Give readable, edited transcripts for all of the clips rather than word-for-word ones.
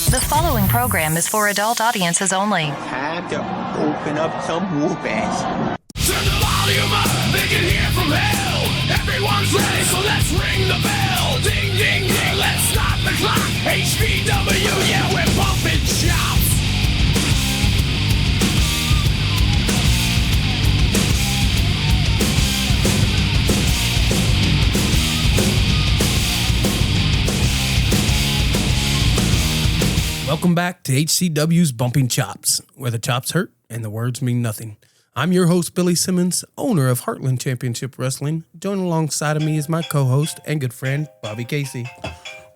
The following program is for adult audiences only. Time to open up some whoop ass. Turn the volume up, they can hear from hell. Everyone's ready, so let's ring the bell. Ding, ding, ding, let's start the clock. HBW, yeah, we're bumping chops. Welcome back to HCW's Bumping Chops, where the chops hurt and the words mean nothing. I'm your host, Billy Simmons, owner of Heartland Championship Wrestling. Joined alongside of me is my co-host and good friend, Bobby Casey.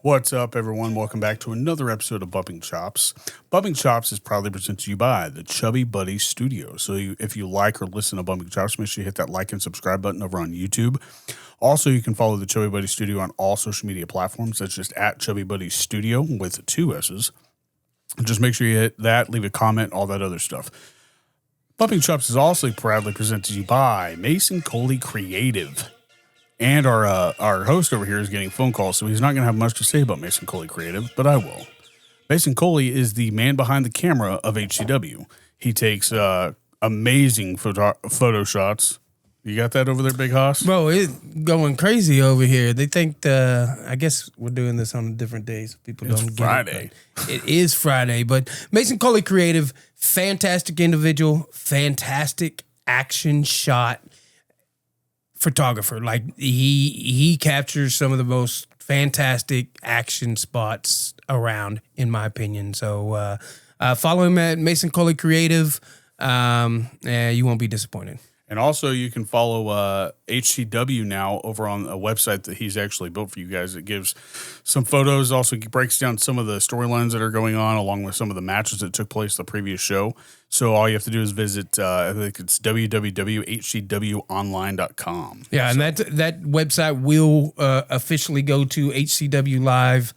What's up, everyone? Welcome back to another episode of Bumping Chops. Bumping Chops is proudly presented to you by the Chubby Buddy Studio. So if you like or listen to Bumping Chops, make sure you hit that like and subscribe button over on YouTube. Also, you can follow the Chubby Buddy Studio on all social media platforms. That's just at Chubby Buddy Studio with 2 S's. Just make sure you hit that, leave a comment, all that other stuff. Bumping Chops is also proudly presented to you by Mason Coley Creative. And our host over here is getting phone calls, so he's not going to have much to say about Mason Coley Creative, but I will. Mason Coley is the man behind the camera of HCW. He takes amazing photo shots. You got that over there, Big Hoss? Bro, it's going crazy over here. They think I guess we're doing this on a different day, so people don't get Friday. It is Friday, but Mason Coley Creative, fantastic individual, fantastic action shot photographer. Like he captures some of the most fantastic action spots around, in my opinion. So follow him at Mason Coley Creative. You won't be disappointed. And also, you can follow HCW now over on a website that he's actually built for you guys. It gives some photos, also breaks down some of the storylines that are going on, along with some of the matches that took place the previous show. So all you have to do is visit, I think it's www.hcwonline.com. Yeah, and that website will officially go to HCW Live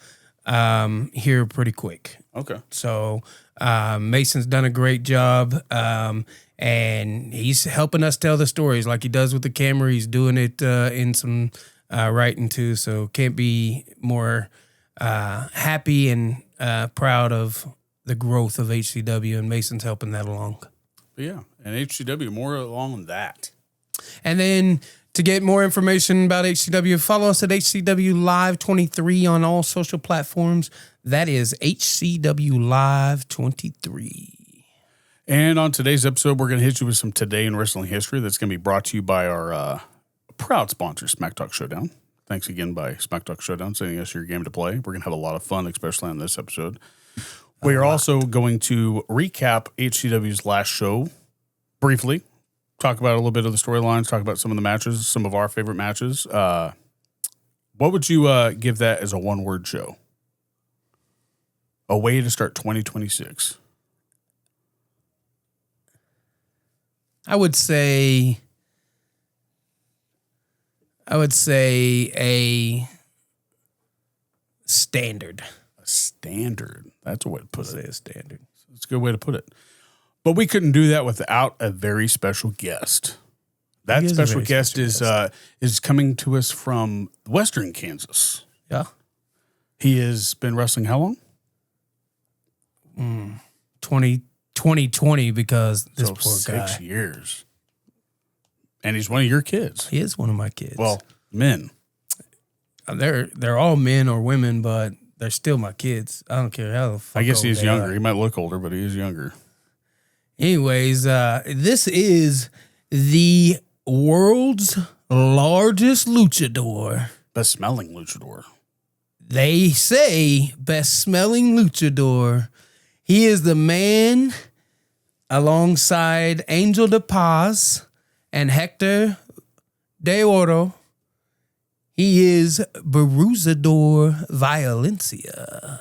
here pretty quick. Okay. So Mason's done a great job. And he's helping us tell the stories like he does with the camera. He's doing it in some writing too. So can't be more happy and proud of the growth of HCW, and Mason's helping that along. Yeah, and HCW, more along with that. And then to get more information about HCW, follow us at HCW Live 23 on all social platforms. That is HCW Live 23. And on today's episode, we're going to hit you with some Today in Wrestling History that's going to be brought to you by our proud sponsor, Smack Talk Showdown. Thanks again by Smack Talk Showdown sending us your game to play. We're going to have a lot of fun, especially on this episode. We are also going to recap HCW's last show briefly, talk about a little bit of the storylines, talk about some of the matches, some of our favorite matches. What would you give that as a one-word show? A way to start 2026. I would say a standard. A standard. That's a way to put it. A standard. That's a good way to put it. But we couldn't do that without a very special guest. That special guest is coming to us from Western Kansas. Yeah. He has been wrestling how long? 2020, because this poor guy. 6 years. And he's one of your kids. He is one of my kids. Well, men. They're all men or women, but they're still my kids. I don't care how the fuck I guess old he's they younger. are. He might look older, but he is younger. Anyways, this is the world's largest luchador. Best smelling luchador. They say best smelling luchador. He is the man alongside Angel de Paz and Hector de Oro. He is Bruiserdor Violencia.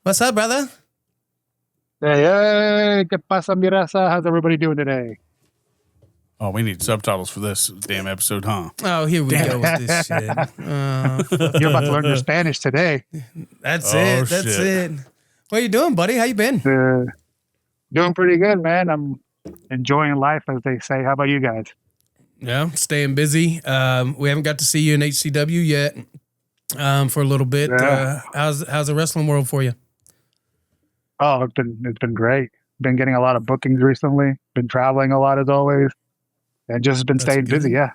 What's up, brother? Hey, ¿qué pasa, mi raza? How's everybody doing today? Oh, we need subtitles for this damn episode, huh? Oh, here we go with this shit. You're about to learn your Spanish today. That's it. What you doing, buddy? How you been? Doing pretty good, man. I'm enjoying life, as they say. How about you guys? Yeah, staying busy. We haven't got to see you in HCW yet for a little bit. Yeah. How's the wrestling world for you? Oh, it's been great. Been getting a lot of bookings recently. Been traveling a lot as always, and just been That's staying busy. good.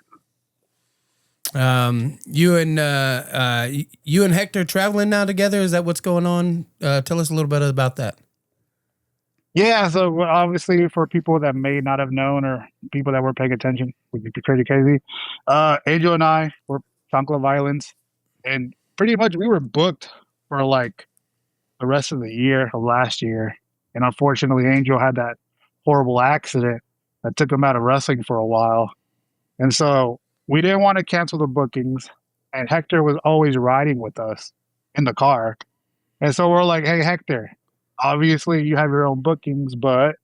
Yeah. You and Hector traveling now together. Is that what's going on? Tell us a little bit about that. Yeah, so obviously for people that may not have known or people that weren't paying attention, would be pretty crazy. Angel and I were Chancla Violence, and pretty much we were booked for like the rest of the year of last year. And unfortunately, Angel had that horrible accident that took him out of wrestling for a while. And so we didn't want to cancel the bookings. And Hector was always riding with us in the car. And so we're like, hey, Hector, obviously you have your own bookings, but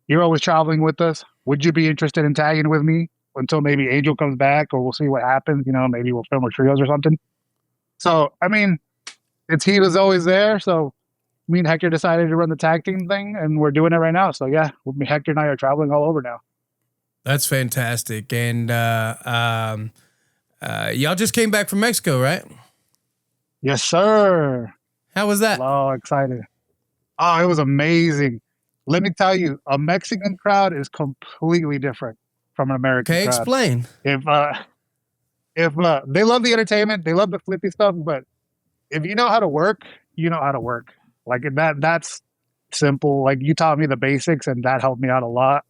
you're always traveling with us. Would you be interested in tagging with me until maybe Angel comes back, or we'll see what happens? You know, maybe we'll film a trios or something. So, I mean, he was always there. So me and Hector decided to run the tag team thing, and we're doing it right now. So yeah, Hector and I are traveling all over now. That's fantastic. And y'all just came back from Mexico, right? Yes, sir. How was that? Oh, excited. Oh, it was amazing. Let me tell you, a Mexican crowd is completely different from an American Okay, crowd. explain. If they love the entertainment, they love the flippy stuff, but if you know how to work, you know how to work. Like that's simple. Like you taught me the basics, and that helped me out a lot.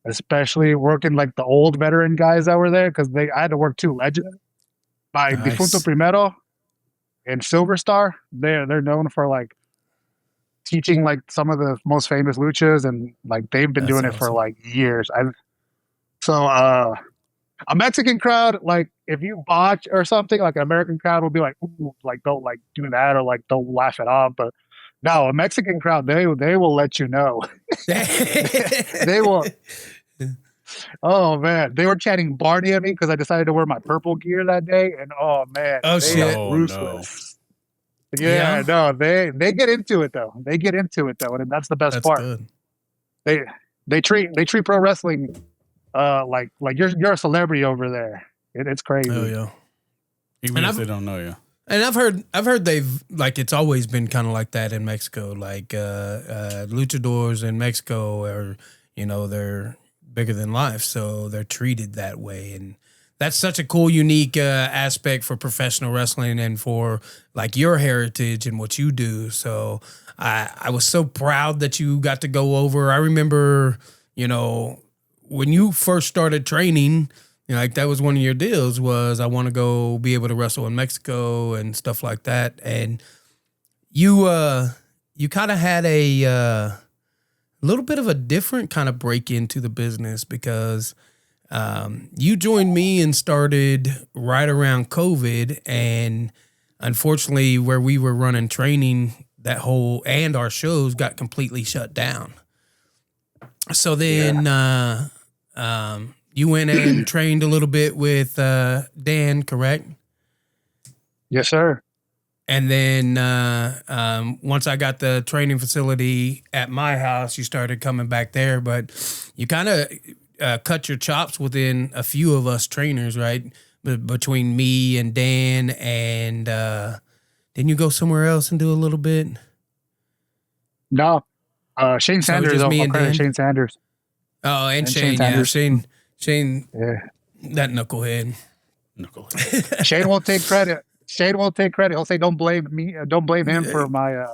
Especially working like the old veteran guys that were there, because I had to work two legends. By Nice. Difunto Primero and Silver Star, they're known for like teaching like some of the most famous luchas, and like they've been That's doing it for awesome. like years. A Mexican crowd, like if you botch or something, like an American crowd will be like, ooh, like don't like do that, or like don't laugh it off. But no, a Mexican crowd, they will let you know. They will. Oh man, they were chanting Barney at me because I decided to wear my purple gear that day, and oh man, Oh, they shit. are Oh, ruthless. Yeah. Yeah, no, they get into it though. They get into it though, and that's the best That's part. good. They treat pro wrestling like you're a celebrity over there. It's crazy. Oh yeah. Even And if I've- they don't know you. And I've heard they've like it's always been kind of like that in Mexico. Like luchadors in Mexico are, you know, they're bigger than life, so they're treated that way, and that's such a cool, unique aspect for professional wrestling and for like your heritage and what you do. So I was so proud that you got to go over. I remember, you know, when you first started training. You know, like that was one of your deals was I want to go be able to wrestle in Mexico and stuff like that. And you kind of had a little bit of a different kind of break into the business because you joined me and started right around COVID. And unfortunately, where we were running training, that whole and our shows got completely shut down. So then, you went in and trained a little bit with Dan, correct? Yes, sir. And then once I got the training facility at my house, you started coming back there. But you kind of cut your chops within a few of us trainers, right? Between me and Dan. And didn't you go somewhere else and do a little bit? No, Shane So Sanders. just me I'll and credit Dan? Shane Sanders. Oh, and And Shane, Shane yeah. Sanders. Shane, Yeah, that knucklehead. Knucklehead. Shane won't take credit. Shane won't take credit. He'll say, "Don't blame me. Don't blame him for my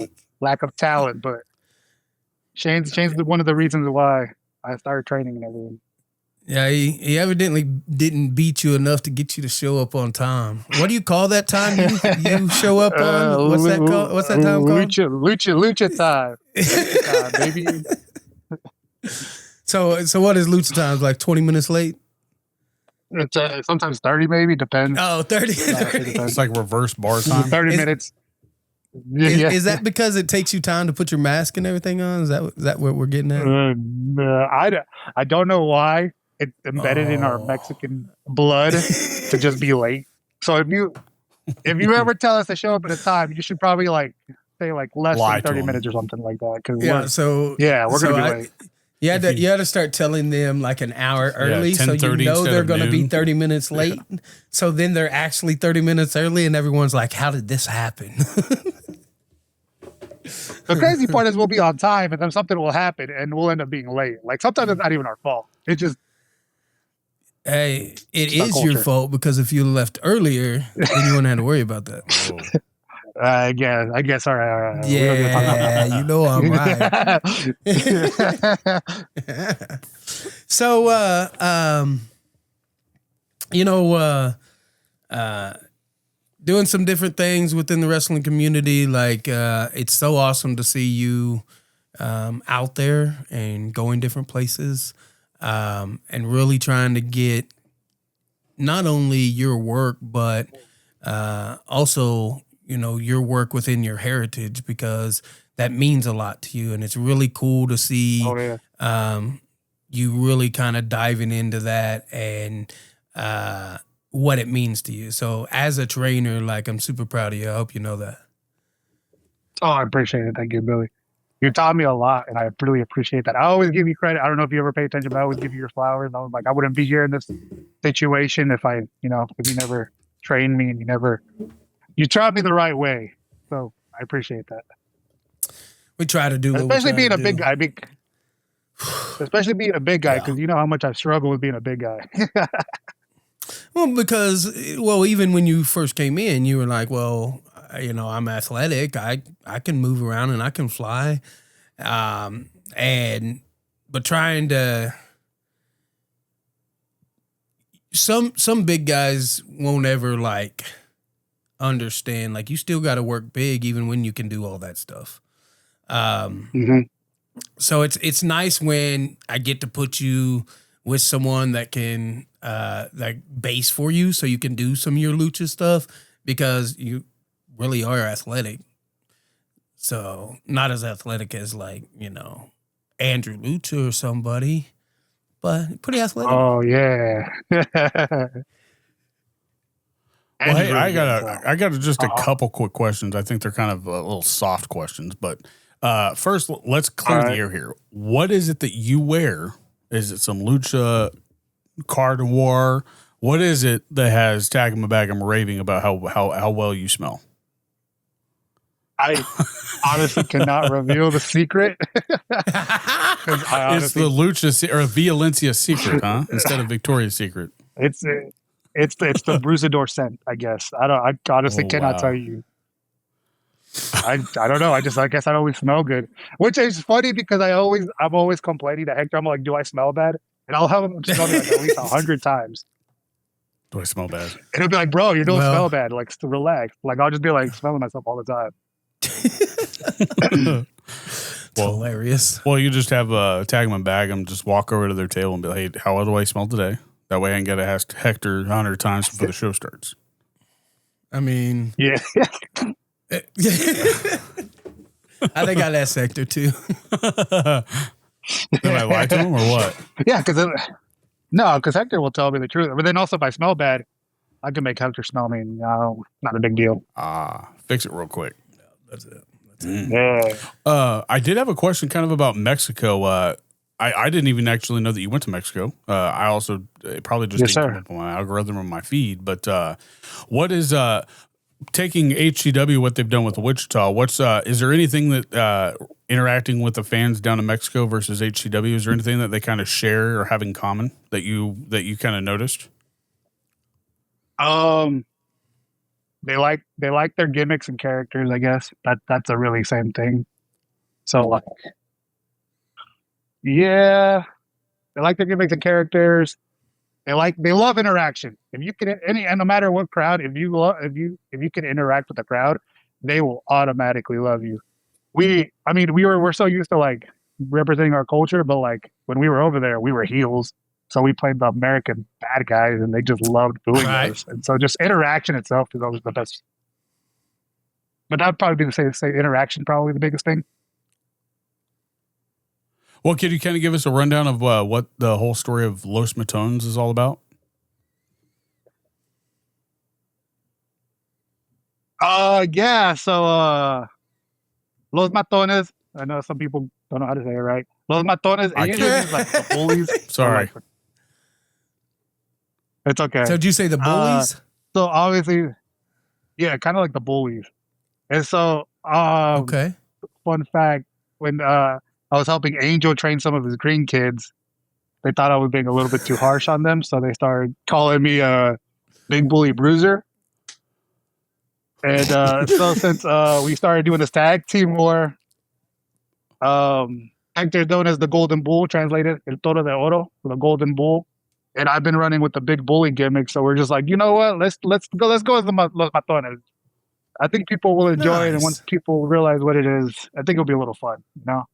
lack of talent." But Shane's one of the reasons why I started training and everything. Yeah, he evidently didn't beat you enough to get you to show up on time. What do you call that time you show up on? What's that called? What's that time called? Lucha time. Lucha time, baby. So what is lucha times, like 20 minutes late? It's sometimes 30, maybe depends. Oh, 30. It's like reverse bar time. 30 Is- minutes. Yeah. Is that because it takes you time to put your mask and everything on? Is that what we're getting at? I don't know why it's embedded in our Oh. Mexican blood to just be late. So if you ever tell us to show up at a time, you should probably like say like less Lie than to 30 them. minutes or something like that. Cause Yeah, so we're so gonna be late. You had to start telling them like an hour early, so you 10:30 know instead they're of going to be noon. 30 minutes late. So then they're actually 30 minutes early, and everyone's like, "How did this happen?" The crazy part is we'll be on time, and then something will happen, and we'll end up being late. Like sometimes it's not even our fault. It just Hey, it our is your culture. fault because if you left earlier, then you wouldn't have to worry about that. I guess. All right. We don't need to talk about Yeah, you know I'm right. that. So, doing some different things within the wrestling community. Like, it's so awesome to see you out there and going different places, and really trying to get not only your work, but also, your work within your heritage, because that means a lot to you. And it's really cool to see Oh yeah. you really kind of diving into that and what it means to you. So as a trainer, like, I'm super proud of you. I hope you know that. Oh, I appreciate it. Thank you, Billy. You taught me a lot, and I really appreciate that. I always give you credit. I don't know if you ever pay attention, but I always give you your flowers. I was like, I wouldn't be here in this situation if if you never trained me and you taught me the right way. So I appreciate that. We try to do what Especially we being try a to big do. guy. Especially being a big guy, Yeah. because you know how much I struggle with being a big guy. Well, because, even when you first came in, you were like, well, I'm athletic. I can move around and I can fly. But trying to, some big guys won't ever like understand, like, you still got to work big even when you can do all that stuff. Mhm. So it's nice when I get to put you with someone that can like base for you, so you can do some of your lucha stuff, because you really are athletic. So not as athletic as, like, Andrew Lucha or somebody, but pretty athletic. Oh yeah. Well, hey, really good, so. I got just a Uh-huh. couple quick questions. I think they're kind of little soft questions, but first, let's clear All the right. air here. What is it that you wear? Is it some lucha card war? What is it that has Tag'em Bag'em raving about how well you smell? I honestly cannot reveal the secret. 'Cause I It's the honestly, lucha or Violencia secret, huh? Instead of Victoria's Secret. it's the Bruiserdor scent. I guess I honestly Oh, cannot wow. tell you. I don't know. I guess I always smell good, which is funny because I'm always complaining to Hector. I'm like, do I smell bad? And I'll have him smell me like at least 100 times. Do I smell bad? And he'll be like, bro, you don't Well- smell bad. Like, relax. Like, I'll just be like smelling myself all the time. It's hilarious. Well, you just have Tag'em Bag'em just walk over to their table and be like, hey, how do I smell today? That way I ain't got to ask Hector 100 times before the show starts. I mean, Yeah. I think I asked Hector too. Did I lie to him or what? Yeah, because Hector will tell me the truth. But then also, if I smell bad, I can make Hector smell me. No, not a big deal. Fix it real quick. That's it. Yeah. I did have a question kind of about Mexico. I didn't even actually know that you went to Mexico. I also it probably just Yes, didn't sir. come up on my algorithm or my feed. But what is taking HCW, what they've done with Wichita? Is there anything that interacting with the fans down in Mexico versus HCW? Is there anything that they kind of share or have in common that you kind of noticed? They like their gimmicks and characters. I guess that's a really same thing. So like, yeah, they like their gimmicks and characters. They love interaction. If you can and no matter what crowd, if you can interact with the crowd, they will automatically love you. We're so used to like representing our culture, but like when we were over there, we were heels. So we played the American bad guys, and they just loved booing Right. us. And so just interaction itself is always the best. But that'd probably be the say interaction, probably the biggest thing. Well, could you kind of give us a rundown of what the whole story of Los Matones is all about? Yeah. So Los Matones. I know some people don't know how to say it right. Los Matones. I It usually can't. means like the bullies. Sorry. It's okay. So did you say the bullies? So obviously, yeah, kind of like the bullies. And so, Okay. fun fact, when I was helping Angel train some of his green kids, they thought I was being a little bit too harsh on them, so they started calling me Big Bully Bruiser. And so since we started doing this tag team war, Hector's known as the Golden Bull, translated El Toro de Oro, the Golden Bull. And I've been running with the Big Bully gimmick, so we're just like, you know what? Let's go as Los Matones. I think people will enjoy it, and once people realize what it is, I think it'll be a little fun, you know?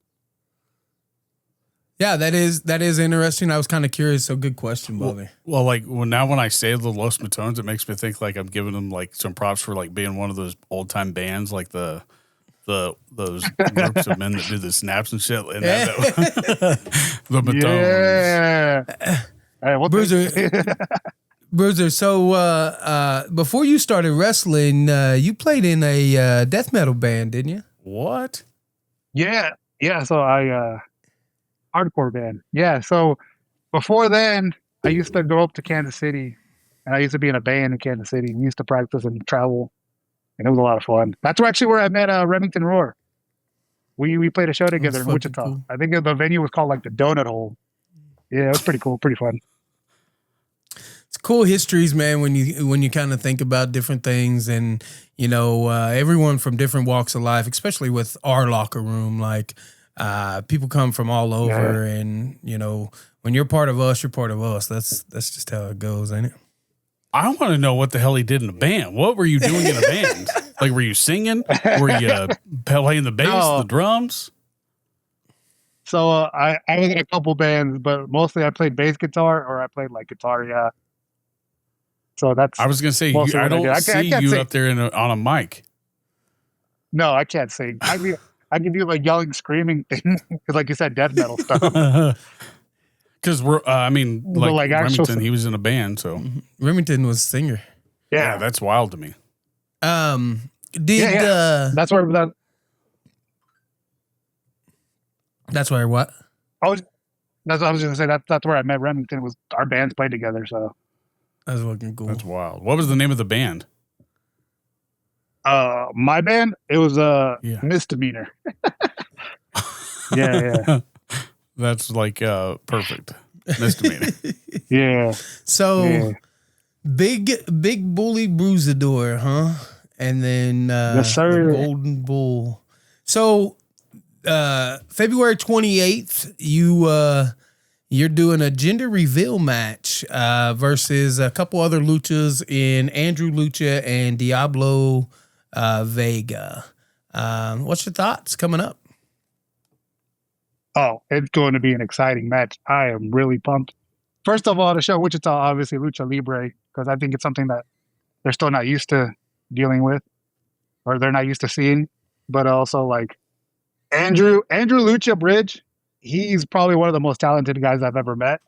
Yeah, that is interesting. I was kind of curious. So good question, Bobby. Well, like when I say the Los Matones, it makes me think like I'm giving them like some props for like being one of those old time bands, like those groups of men that do the snaps and shit. And the Matones. Yeah. Hey, Bruiser, so before you started wrestling, you played in a death metal band, didn't you? What? Yeah. So I hardcore band. Yeah. So before then, I used to go up to Kansas City, and I used to be in a band in Kansas City. We used to practice and travel, and it was a lot of fun. That's where I met Remington Roar. We played a show together in Wichita. Cool. I think the venue was called like the Donut Hole. Yeah, it was pretty cool, pretty fun. It's cool histories, man, when you kind of think about different things, and everyone from different walks of life, especially with our locker room, like people come from all over, and when you're part of us, you're part of us. That's just how it goes, ain't it? I want to know what the hell he did in a band. What were you doing in a band? Like, were you singing? Were you playing the bass, the drums? So I was in a couple bands, but mostly I played bass guitar or I played like guitar. Yeah. So that's. I was gonna say I don't see you up there on a mic. No, I can't sing. I can do like yelling, screaming thing because, like you said, death metal stuff. Because like Remington, he was in a band, so Remington was a singer. Yeah, that's wild to me. That's where that. That's where what? That's what I was going to say. That's where I met Remington. Was our bands played together? So that's fucking cool. That's wild. What was the name of the band? My band. It was Misdemeanor. yeah. That's like perfect. Misdemeanor. Yeah. So big bully Bruiserdor, huh? And then yes, sir. The Golden Bull. So February 28th, you're doing a gender reveal match versus a couple other luchas in Andrew Lucha and Diablo Vega. What's your thoughts coming up? Oh, it's going to be an exciting match. I am really pumped. First of all, to show Wichita, obviously, Lucha Libre, because I think it's something that they're still not used to dealing with, or they're not used to seeing. But also, like, Andrew Lucha Bridge, he's probably one of the most talented guys I've ever met.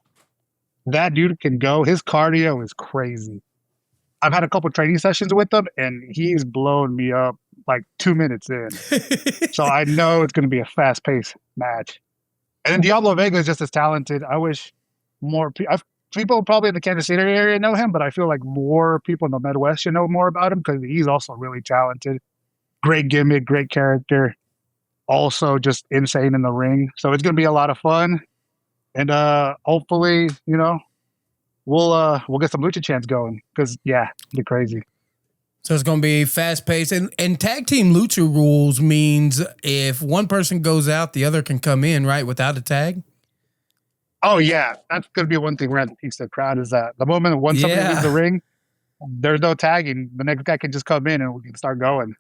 That dude can go. His cardio is crazy. I've had a couple training sessions with him, and he's blown me up like 2 minutes in. So I know it's going to be a fast-paced match. And then Diablo Vega is just as talented. I wish more people probably in the Kansas City area know him, but I feel like more people in the Midwest should know more about him because he's also really talented. Great gimmick, great character. Also just insane in the ring. So it's going to be a lot of fun. And hopefully, we'll get some lucha chants going because, it'll be crazy. So it's going to be fast-paced. And tag team lucha rules means if one person goes out, the other can come in, right, without a tag? Oh, yeah. That's going to be one thing we're going to teach the crowd is that the moment somebody leaves the ring, there's no tagging. The next guy can just come in and we can start going.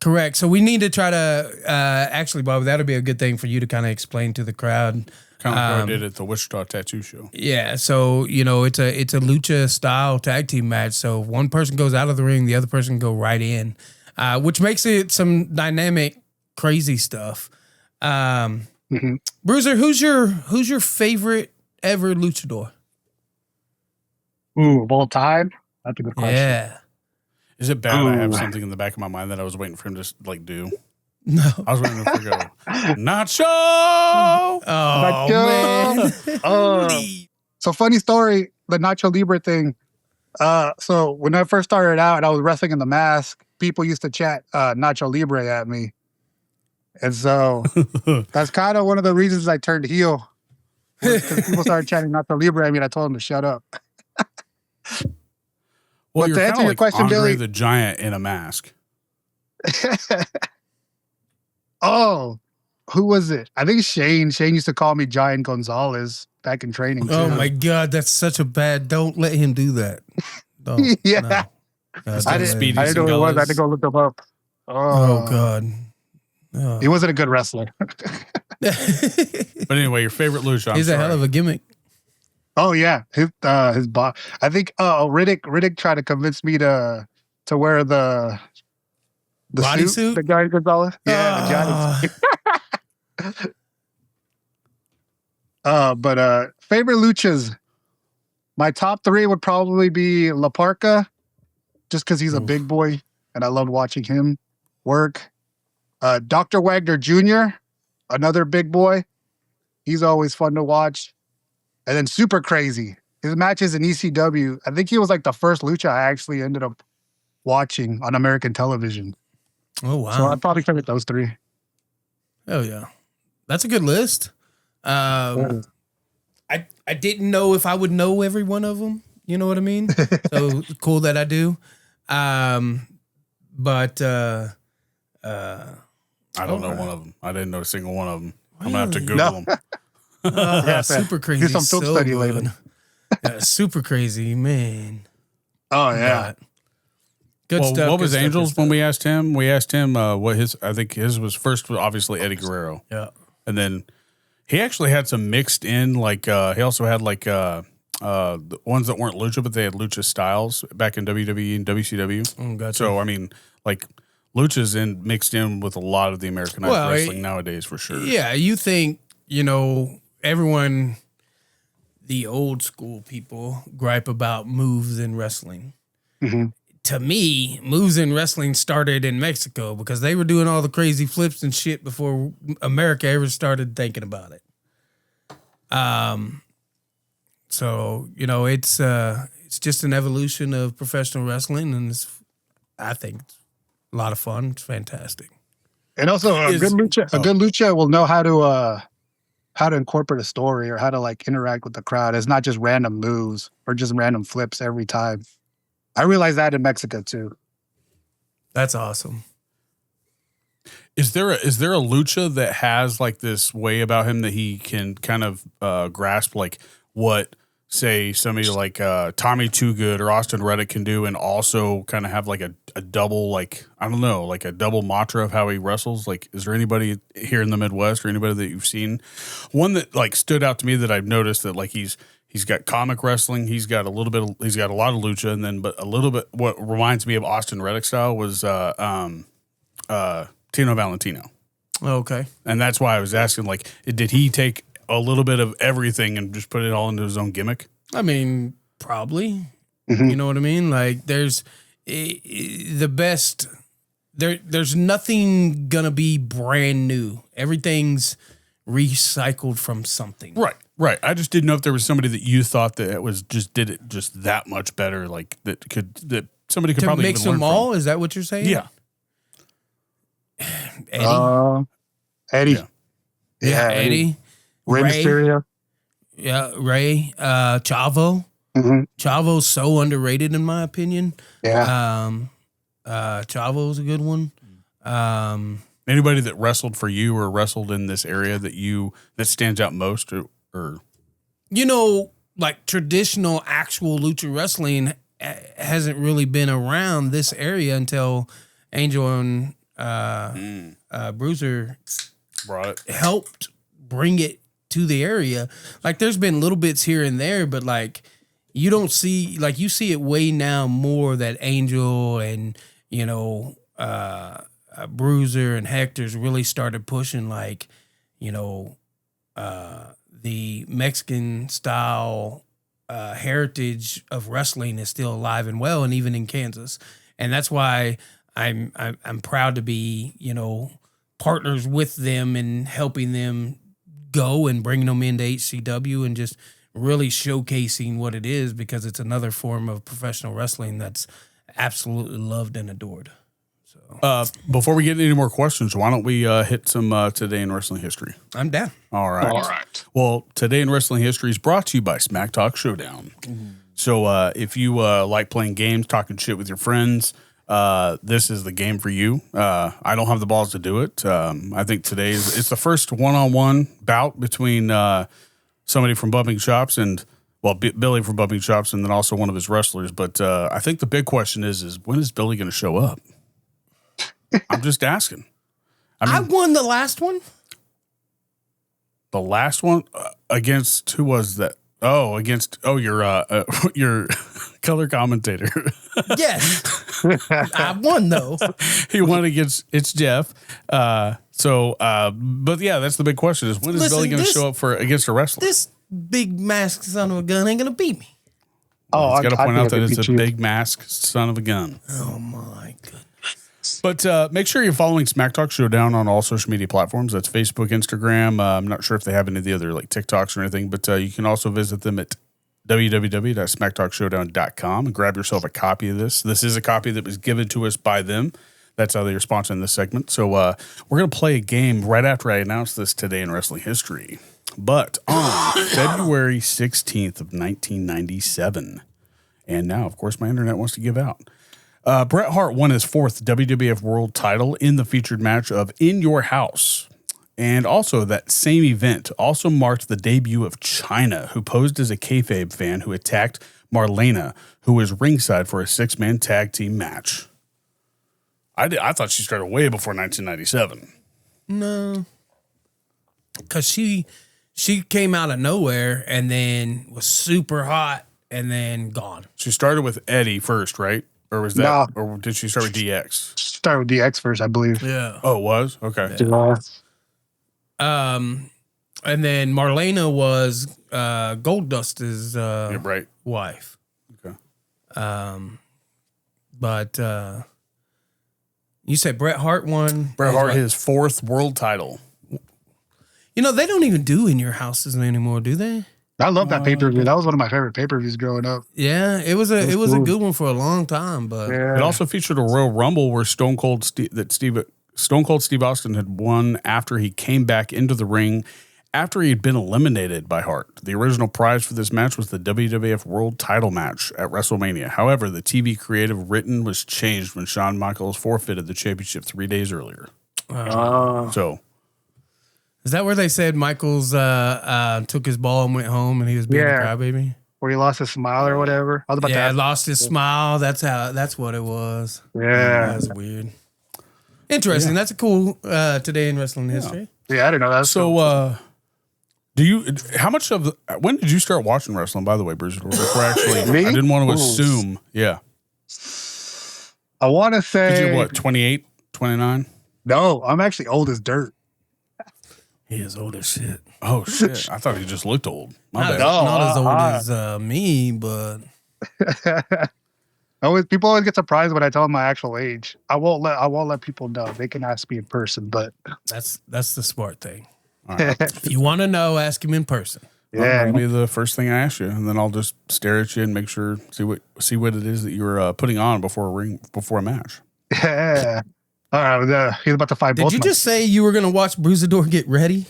Correct. So we need to try to actually, Bob, that'll be a good thing for you to kind of explain to the crowd. Kind of like I did at the Wichita Tattoo Show. Yeah. So, it's a lucha style tag team match. So one person goes out of the ring, the other person can go right in, which makes it some dynamic, crazy stuff. Bruiser, who's your favorite ever luchador? Ooh, of all time? That's a good question. Yeah. Is it bad I have something in the back of my mind that I was waiting for him to do? No. I was waiting for him to go, Nacho! Oh, man. So funny story, the Nacho Libre thing. So when I first started out and I was wrestling in the mask, people used to chat Nacho Libre at me. And so that's kind of one of the reasons I turned heel. Because people started chanting not the libre. I mean, I told them to shut up. Well, But you're to kind answer of your like question, Andre Billy. the Giant in a mask. Oh, who was it? I think Shane. Shane used to call me Giant Gonzalez back in training. Oh too. my God, that's such a bad. Don't let him do that. Don't. Yeah. No. God, I don't let didn't, him. I didn't know who it was. I had to go look him up. Oh God. Oh. He wasn't a good wrestler. But anyway, your favorite lucha. He's a hell of a gimmick. Oh yeah, his boss. I think Riddick tried to convince me to wear the Bodysuit? the Giant Gonzalez. Yeah, the Giant. But favorite luchas. My top 3 would probably be La Parca, just because he's a big boy and I loved watching him work. Dr. Wagner Jr., another big boy. He's always fun to watch. And then Super Crazy. His matches in ECW, I think he was like the first lucha I actually ended up watching on American television. Oh wow. So I'd probably favorite those 3. Oh yeah. That's a good list. I didn't know if I would know every one of them. You know what I mean? So cool that I do. But I don't know one of them. I didn't know a single one of them. I'm gonna have to Google them. Yeah, Super Crazy. do some film so study good. later. Yeah, Super Crazy, man. Oh yeah. God. Good Well, stuff. what good was stuff, Angels good when stuff. we asked him? We asked him what his. I think his was first. Obviously Eddie Guerrero. Yeah. And then he actually had some mixed in, like he also had like the ones that weren't lucha, but they had lucha styles back in WWE and WCW. Oh, gotcha. So I mean, like lucha's in mixed in with a lot of the Americanized Well, wrestling nowadays for sure. Yeah, you think, everyone, the old school people, gripe about moves in wrestling. Mm-hmm. To me, moves in wrestling started in Mexico because they were doing all the crazy flips and shit before America ever started thinking about it. So it's just an evolution of professional wrestling, and I think it's a lot of fun. It's fantastic. And also a good lucha will know how to incorporate a story or how to like interact with the crowd. It's not just random moves or just random flips every time. I realized that in Mexico too. That's awesome. Is there a lucha that has like this way about him that he can kind of grasp like what, say, somebody like Tommy Too Good or Austin Reddick can do, and also kind of have like a double, like, I don't know, like a double mantra of how he wrestles? Like, is there anybody here in the Midwest or anybody that you've seen? One that like stood out to me that I've noticed that like he's got comic wrestling, he's got a lot of lucha, and then but a little bit what reminds me of Austin Reddick style was Tino Valentino. Okay. And that's why I was asking, like, did he take a little bit of everything and just put it all into his own gimmick? I mean, probably. Mm-hmm. You know what I mean? Like, there's the best. There's nothing gonna be brand new. Everything's recycled from something. Right. I just didn't know if there was somebody that you thought that did it just that much better, like that somebody could To probably mix even learn them all, from. is that what you're saying? Yeah. Eddie. Yeah, Eddie. Rey Mysterio. Yeah, Ray. Chavo. Mm-hmm. Chavo's so underrated in my opinion. Yeah. Chavo's a good one. Anybody that wrestled for you or wrestled in this area that stands out most, or like traditional actual lucha wrestling hasn't really been around this area until Angel and Bruiser brought it. helped bring it to the area. Like, there's been little bits here and there, but like you don't see, like, you see it way now more that Angel and Bruiser and Hector's really started pushing, like, the Mexican style heritage of wrestling is still alive and well, and even in Kansas. And that's why I'm proud to be, partners with them and helping them go and bringing them into HCW and just really showcasing what it is, because it's another form of professional wrestling that's absolutely loved and adored. So Before we get any more questions, why don't we hit some Today in Wrestling History? I'm down. All right. Well, Today in Wrestling History is brought to you by Smack Talk Showdown. So if you like playing games, talking shit with your friends, this is the game for you. I don't have the balls to do it. I think today it's the first one-on-one bout between somebody from Bumping Chops and, Billy from Bumping Chops, and then also one of his wrestlers. But I think the big question is when is Billy going to show up? I'm just asking. I won the last one. The last one against who was that? Your color commentator. Yes, I won though. He won against Jeff. But yeah, that's the big question: is when is Billy going to show up against a wrestler? This big masked son of a gun ain't going to beat me. I got to point out that it's a big masked son of a gun. Oh my goodness. But make sure you're following Smack Talk Showdown on all social media platforms. That's Facebook, Instagram. I'm not sure if they have any of the other like TikToks or anything, but you can also visit them at www.smacktalkshowdown.com and grab yourself a copy of this. This is a copy that was given to us by them. That's how they are sponsoring this segment. So we're going to play a game right after I announce this Today in Wrestling History. But on February 16th of 1997, and now, of course, my internet wants to give out. Bret Hart won his 4th WWF World title in the featured match of In Your House. And also that same event also marked the debut of Chyna, who posed as a kayfabe fan who attacked Marlena, who was ringside for a 6-man tag team match. I thought she started way before 1997. No. Because she came out of nowhere and then was super hot and then gone. She started with Eddie first, right? Or was that, or did she start with DX? Start with DX first, I believe. Yeah. Oh, it was? Okay. Yeah. And then Marlena was Goldust's right. wife. Okay. But you said Bret Hart won. Bret Hart, his 4th world title. You know, they don't even do In Your Houses anymore, do they? I love that pay-per-view. That was one of my favorite pay-per-views growing up. Yeah, it was a good one for a long time, but It also featured a Royal Rumble where Stone Cold Steve Austin had won after he came back into the ring after he had been eliminated by Hart. The original prize for this match was the WWF World Title match at WrestleMania. However, the TV creative written was changed when Shawn Michaels forfeited the championship 3 days earlier. So. Is that where they said Michaels took his ball and went home and he was being a crybaby? Where he lost his smile or whatever. I was about to ask. Lost his smile. That's what it was. Yeah. That's weird. Interesting. Yeah. That's a cool Today in Wrestling History. Yeah, I didn't know that. So, when did you start watching wrestling, by the way, Bruiserdor? Before actually, Me? I didn't want to assume. Yeah. I want to say. You're what, 28, 29? No, I'm actually old as dirt. He is old as shit. Oh, shit. I thought he just looked old. Not as old as me, but people always get surprised when I tell them my actual age. I won't let people know. They can ask me in person, but that's the smart thing. All right. If you want to know, ask him in person. That'll be the first thing I ask you, and then I'll just stare at you and make sure see what it is that you're putting on before a match. Yeah. All right, he's about to fight both. Did you just say you were going to watch Bruiserdor get ready?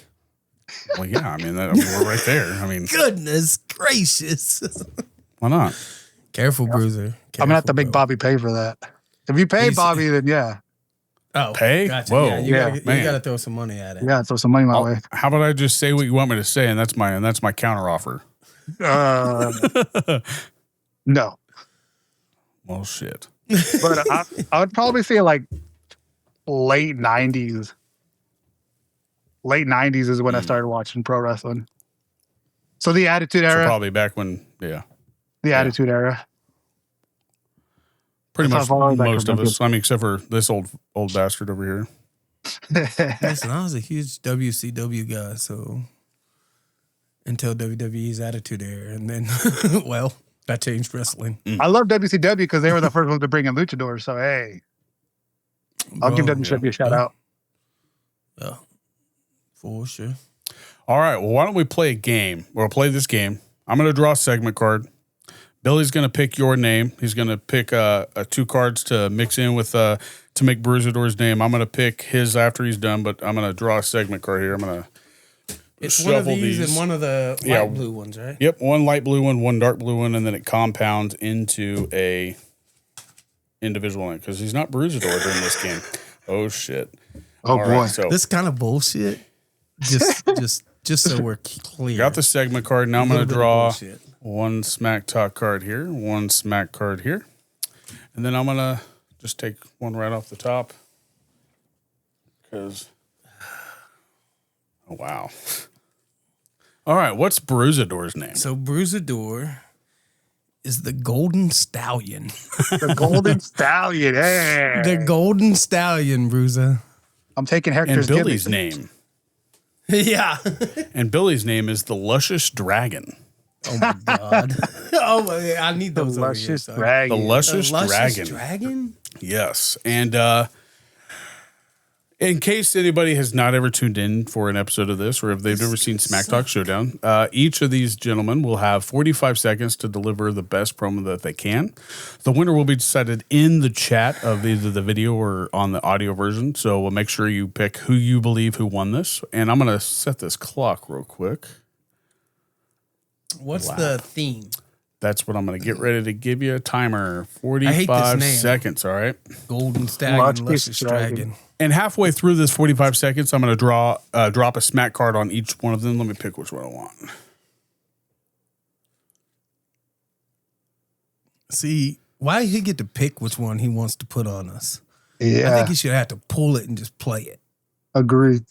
Well, yeah. I mean, we're right there. I mean, goodness gracious. Why not? Careful, Bruiser. Careful, I'm going to have to make Bobby pay for that. If you pay Bobby, then yeah. Oh, pay? Gotcha. Whoa. Yeah, you got to throw some money at it. Yeah, throw some money my way. How about I just say what you want me to say, and that's my counter offer. No. Well, shit. But I would probably say like late 90s. Late 90s is when I started watching pro wrestling. So the Attitude Era. So probably back when, yeah. The Attitude Era. Pretty much most of us. I mean, except for this old bastard over here. Listen, I was a huge WCW guy, so until WWE's Attitude Era, and then, well, that changed wrestling. I love WCW because they were the first ones to bring in Luchador, so hey. I'll give WCW a shout out. Yeah, for sure. All right, well, why don't we play a game? We'll play this game. I'm going to draw a segment card. Billy's going to pick your name. He's going to pick 2 cards to mix in with to make Bruiserdor's name. I'm going to pick his after he's done, but I'm going to draw a segment card here. I'm going to It's one of these and one of the light blue ones, right? Yep, one light blue one, one dark blue one, and then it compounds into a individual one because he's not Bruiserdor during this game. Oh shit! Oh All boy, right, so This kind of bullshit. Just so we're clear. got the segment card. Now I'm going to draw one smack talk card here, one smack card here, and then I'm going to just take one right off the top because. Oh, wow. All right, what's Bruiserdor's name? So Bruiserdor is the Golden Stallion. the Golden Stallion. Hey. The Golden Stallion, Bruiser. I'm taking And Hector's Billy's gimmick. name. Yeah. And Billy's name is the Luscious Dragon. Oh my God. Oh my! I need The those over here, luscious son. The dragon. Luscious, The Luscious Dragon. Dragon? Yes. And in case anybody has not ever tuned in for an episode of this, or if they've never seen Smack Talk Showdown, each of these gentlemen will have 45 seconds to deliver the best promo that they can. The winner will be decided in the chat of either the video or on the audio version. So we'll make sure you pick who you believe who won this. And I'm going to set this clock real quick. What's the theme? That's what I'm going to get ready to give you a timer. I hate this 45 name. seconds, all right? Golden Stallion, Luscious Luscious Dragon. Dragon. And halfway through this 45 seconds, I'm going to drop a smack card on each one of them. Let me pick which one I want. See, why he get to pick which one he wants to put on us? I Yeah, think he should have to pull it and just play it. agreed.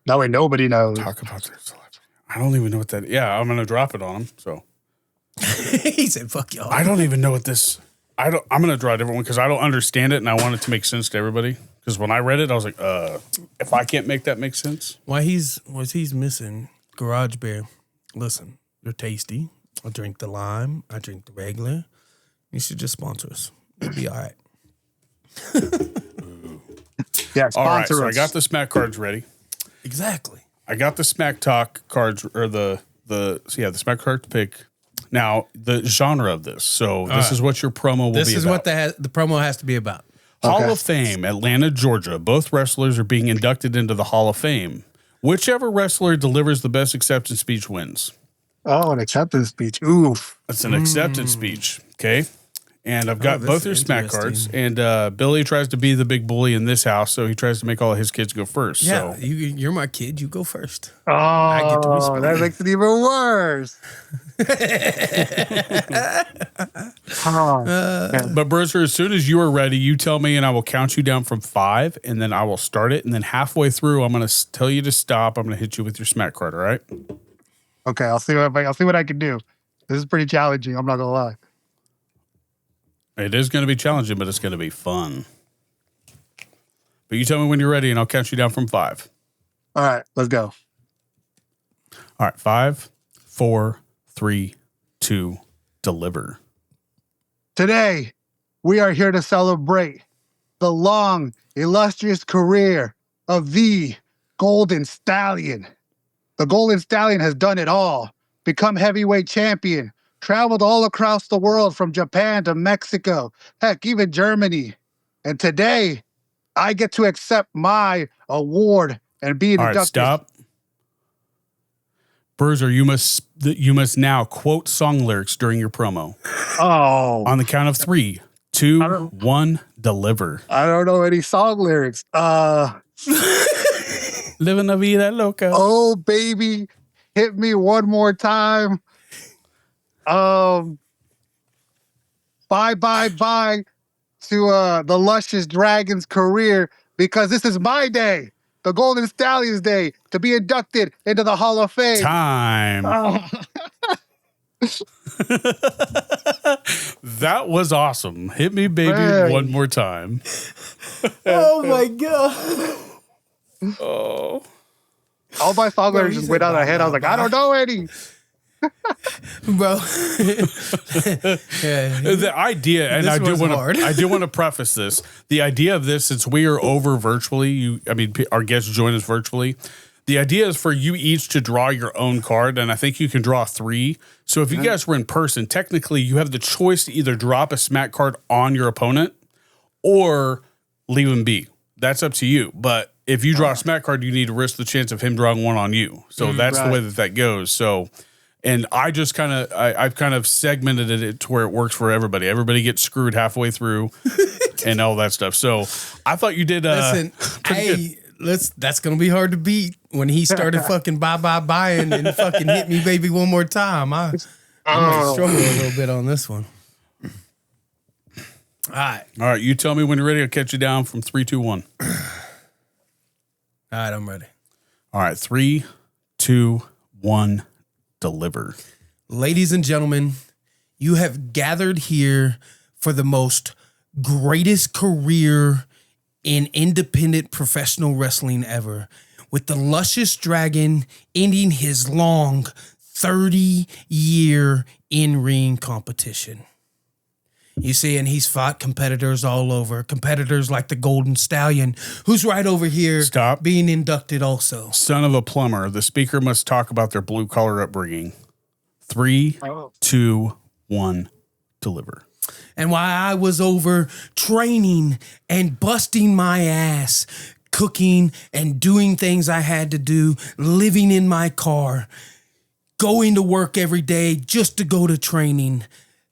That way nobody knows. Talk about their selection. I don't even know what that. Yeah, I'm going to drop it on them. So He said, "Fuck y'all." I don't even know what this. I'm going to draw a different one because I don't understand it and I want it to make sense to everybody. Because when I read it, I was like, if I can't make that make sense. Why he's missing Garage Bear. Listen, you're tasty. I drink the lime. I drink the regular. You should just sponsor us. It'll be all right. Yeah, All right, sponsor so I us. got the smack cards ready. Exactly. I got the smack talk cards or the smack card to pick. Now the genre of this. So this is what your promo will be. This is about. what the promo has to be about. Hall of Fame, Atlanta, Georgia. Both wrestlers are being inducted into the Hall of Fame. Whichever wrestler delivers the best acceptance speech wins. Oh, an acceptance speech. Oof. It's an acceptance speech. Okay. And I've got this both is your smack cards. interesting. And Billy tries to be the big bully in this house, so he tries to make all of his kids go first. Yeah, So you're my kid. You go first. Oh, get to respond. that makes it even worse. But Bruiser, as soon as you are ready, you tell me, and I will count you down from 5, and then I will start it. And then halfway through, I'm going to tell you to stop. I'm going to hit you with your smack card. All right? Okay, I'll see what I can do. This is pretty challenging. I'm not gonna lie. It is going to be challenging, but it's going to be fun. But you tell me when you're ready, and I'll count you down from 5. All right, let's go. All right, 5, 4, 3, 2, deliver. Today, we are here to celebrate the long, illustrious career of the Golden Stallion. The Golden Stallion has done it all. Become heavyweight champion. Traveled all across the world from Japan to Mexico. Heck, even Germany. And today, I get to accept my award and be All inducted. right, stop. Bruiser, you must now quote song lyrics during your promo. Oh, On the count of 3, 2, 1, deliver. I don't know any song lyrics. Living la vida loca. Oh, baby, hit me one more time. Bye to the Luscious Dragon's career, because this is my day, the Golden Stallion's day, to be inducted into the Hall of Fame. Time. Oh, That was awesome. Hit me, baby, Hey. one more time. Oh my God. Oh. all my song lyrics just went out of my head. I was like, I don't know any. Bro. Yeah. The idea, and This I do was want hard. to, I do want to preface this. The idea of this, since we are over virtually, our guests join us virtually. The idea is for you each to draw your own card, and I think you can draw 3. So if you guys were in person, technically you have the choice to either drop a smack card on your opponent or leave him be. That's up to you. But if you draw a smack card, you need to risk the chance of him drawing one on you. So that's the way that goes. So, and I just I've kind of segmented it to where it works for everybody. Everybody gets screwed halfway through and all that stuff. So I thought you did. Listen, hey, that's going to be hard to beat when he started fucking buying and fucking hit me baby one more time. I might struggle a little bit on this one. All right. You tell me when you're ready. I'll catch you down from 3, 2, 1. All right, I'm ready. All right, 3, 2, 1, deliver. Ladies and gentlemen, you have gathered here for the most greatest career in independent professional wrestling ever, with the luscious dragon ending his long 30-year in-ring competition. You see, and he's fought competitors all over. Competitors like the Golden Stallion, who's right over here being inducted also. Son of a plumber. The speaker must talk about their blue-collar upbringing. 3, 2, 1, deliver. And while I was over training and busting my ass, cooking and doing things I had to do, living in my car, going to work every day just to go to training,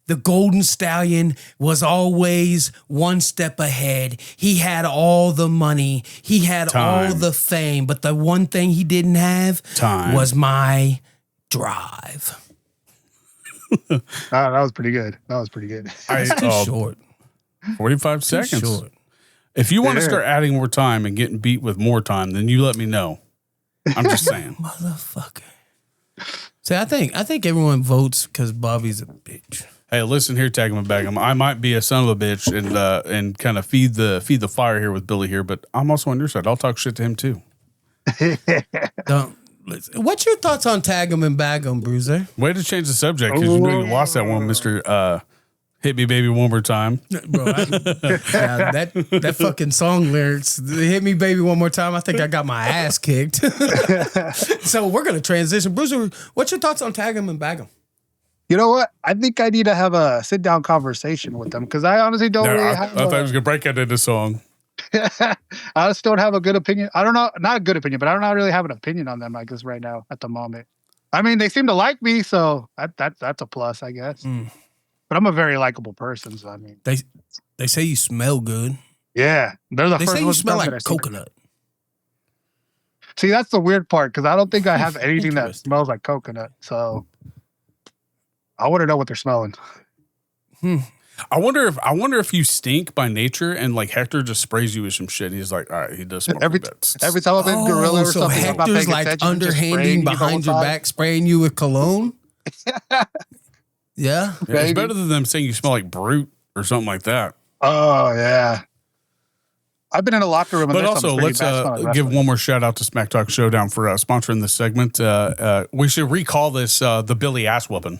the Golden Stallion was always one step ahead. He had all the money. He had all the fame. But the one thing he didn't have was my drive. That was pretty good. That's too short. 45 seconds. Short. If you want to start adding more time and getting beat with more time, then you let me know. I'm just saying. Motherfucker. See, I think everyone votes because Bobby's a bitch. Hey, listen here, Tag him and bag him. I might be a son of a bitch and kind of feed the fire here with Billy here, but I'm also on your side. I'll talk shit to him too. What's your thoughts on Tag him and bag him, Bruiser? Way to change the subject because you know you lost that one, Mr. Hit Me Baby One More Time. Bro, that fucking song lyrics, hit me baby one more time. I think I got my ass kicked. So we're going to transition. Bruiser, what's your thoughts on Tag him and bag him? You know what? I think I need to have a sit-down conversation with them because I honestly don't really have I thought I was going to break out into song. I just don't have a good opinion. I don't know, not a good opinion, but I don't really have an opinion on them, I guess, right now at the moment. I mean, they seem to like me, so that's a plus, I guess. But I'm a very likable person, so I mean. They say you smell good. Yeah. They're the they first say you smell like that coconut. See, that's the weird part because I don't think I have anything that smells like coconut, so I want to know what they're smelling. I wonder if you stink by nature and like Hector just sprays you with some shit. He's like, all right, he does smoke every time I'm in Gorilla or so something. Hector's like underhanding behind your back, spraying you with cologne. Yeah, it's better than them saying you smell like Brute or something like that. Oh yeah. I've been in a locker room. But also, let's give one more shout out to Smack Talk Showdown for sponsoring this segment. We should recall this the Billy ass whooping.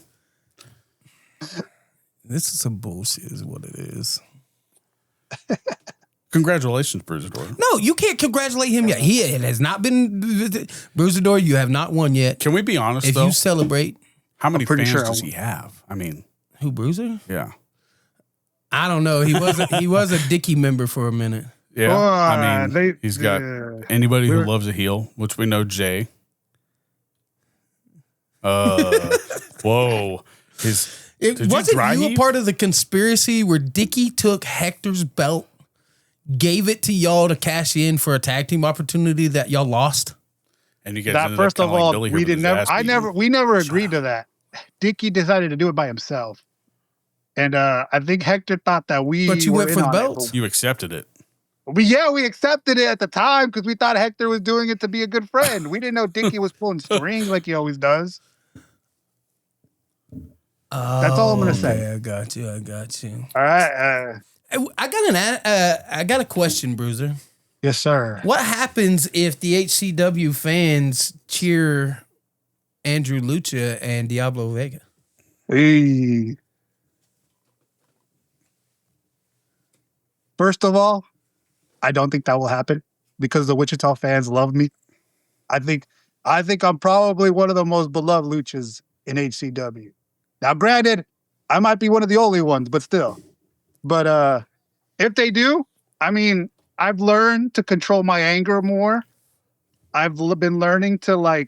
This is some bullshit is what it is. Congratulations, Bruiserdor. No, you can't congratulate him yet. It has not been... Bruiserdor, you have not won yet. Can we be honest, if though? You celebrate... How many fans does he have? I mean... Who, Bruiser? Yeah. I don't know. He was a Dickie member for a minute. Yeah. I mean, he's got anybody who loves a heel, which we know Jay. Whoa. Wasn't you a part of the conspiracy where Dickie took Hector's belt, gave it to y'all to cash in for a tag team opportunity that y'all lost? And you guys that first of all, like we never agreed to that. Dickie decided to do it by himself, and I think Hector thought that we. But you went for the belt. You accepted it. We accepted it at the time because we thought Hector was doing it to be a good friend. We didn't know Dickie was pulling strings like he always does. That's all I'm gonna say. I got you. All right. I got a question, Bruiser. Yes, sir. What happens if the HCW fans cheer Andrew Lucha and Diablo Vega? Hey. First of all, I don't think that will happen because the Wichita fans love me. I think I'm probably one of the most beloved luchas in HCW. Now, granted, I might be one of the only ones, but still. But if they do, I mean, I've learned to control my anger more. Been learning to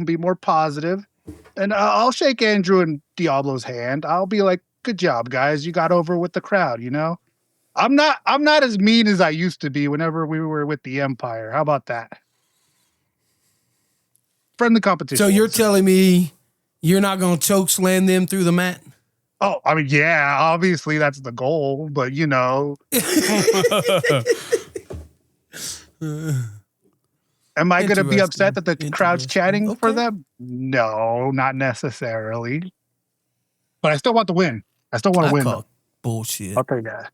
be more positive. And I'll shake Andrew and Diablo's hand. I'll be like, "Good job, guys. You got over with the crowd." I'm not as mean as I used to be whenever we were with the Empire. How about that? Friendly competition. So you're telling me you're not going to choke slam them through the mat? Oh, I mean, yeah, obviously that's the goal, but am I going to be upset that the crowd's chanting for them? No, not necessarily. But I still want to win. I still want to win. Call bullshit. I'll tell you that.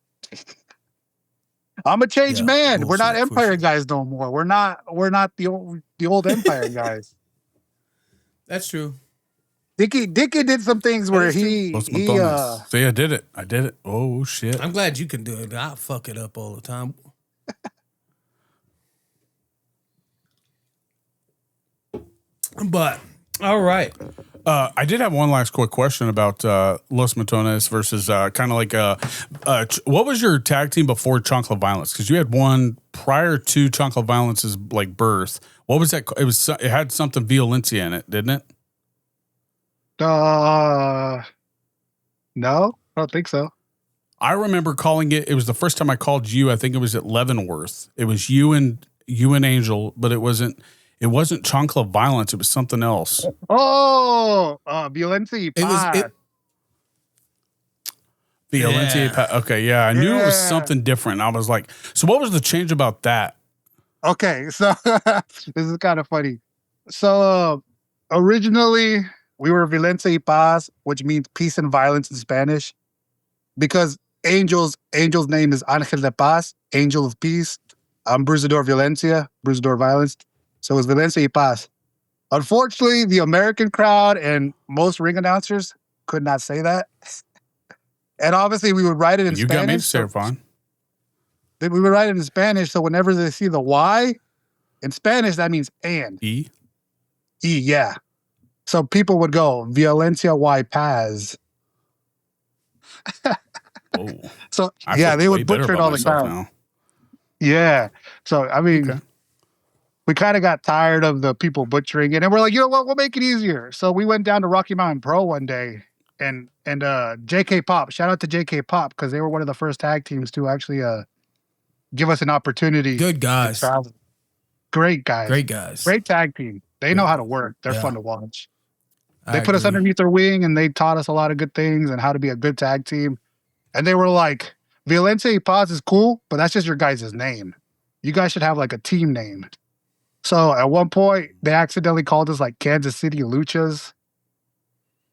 I'm a changed man. We're not Empire guys no more. We're not the old Empire guys. That's true. Dicky did some things where he See, I did it. Oh shit. I'm glad you can do it. I fuck it up all the time. But all right. I did have one last quick question about Los Matones versus kind of like what was your tag team before Chancla Violence? Because you had one prior to Chancla Violence's birth. What was that? It had something Violencia in it, didn't it? No, I don't think so. I remember calling it. It was the first time I called you. I think it was at Leavenworth. It was you and Angel, but it wasn't. It wasn't Chancla Violence. It was something else. Oh, Violencia. Violencia. Yeah. Okay, yeah. I knew it was something different. I was like, so what was the change about that? Okay, so this is kind of funny. So originally we were Violencia y Paz, which means peace and violence in Spanish, because Angel's name is Ángel de Paz, Angel of Peace. I'm Bruiserdor Violencia, Bruiserdor Violence. So it's Violencia y Paz. Unfortunately, the American crowd and most ring announcers could not say that. And obviously, we would write it in Spanish. You got me to say it fine. We would write it in Spanish, so whenever they see the Y, in Spanish, that means and. E, yeah. So people would go, Violencia y Paz. Oh. So, I yeah, feel they way would better butcher it about all the myself time. now. Yeah. So, I mean, Okay. we kind of got tired of the people butchering it. And we're like, you know what? We'll make it easier. So we went down to Rocky Mountain Pro one day and JK Pop, shout out to JK Pop, because they were one of the first tag teams to actually give us an opportunity. Good guys. Great guys. Great guys. Great tag team. They know how to work. They're fun to watch. They I put us agree. underneath their wing and they taught us a lot of good things and how to be a good tag team. And they were like, Violencia y Paz is cool, but that's just your guys' name. You guys should have like a team name. So at one point, they accidentally called us like Kansas City Luchas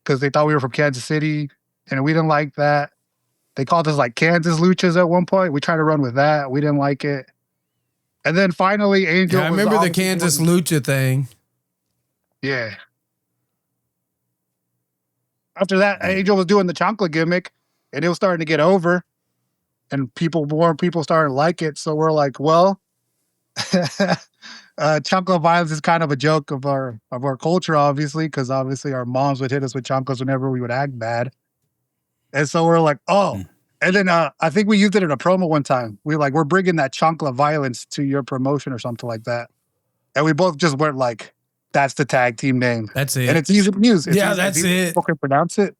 because they thought we were from Kansas City and we didn't like that. They called us like Kansas Luchas at one point. We tried to run with that. We didn't like it. And then finally, Angel. Yeah, I remember the Kansas Lucha thing. Yeah. After that, Angel was doing the Chancla gimmick, and it was starting to get over, and more people started to like it. So we're like, well, Chancla Violence is kind of a joke of our culture, obviously, because obviously our moms would hit us with chanclas whenever we would act bad. And so we're like, oh. And then I think we used it in a promo one time. We're bringing that Chancla Violence to your promotion or something like that. And we both just went like, that's the tag team name. That's it. And it's easy to use. That's it. People can pronounce it.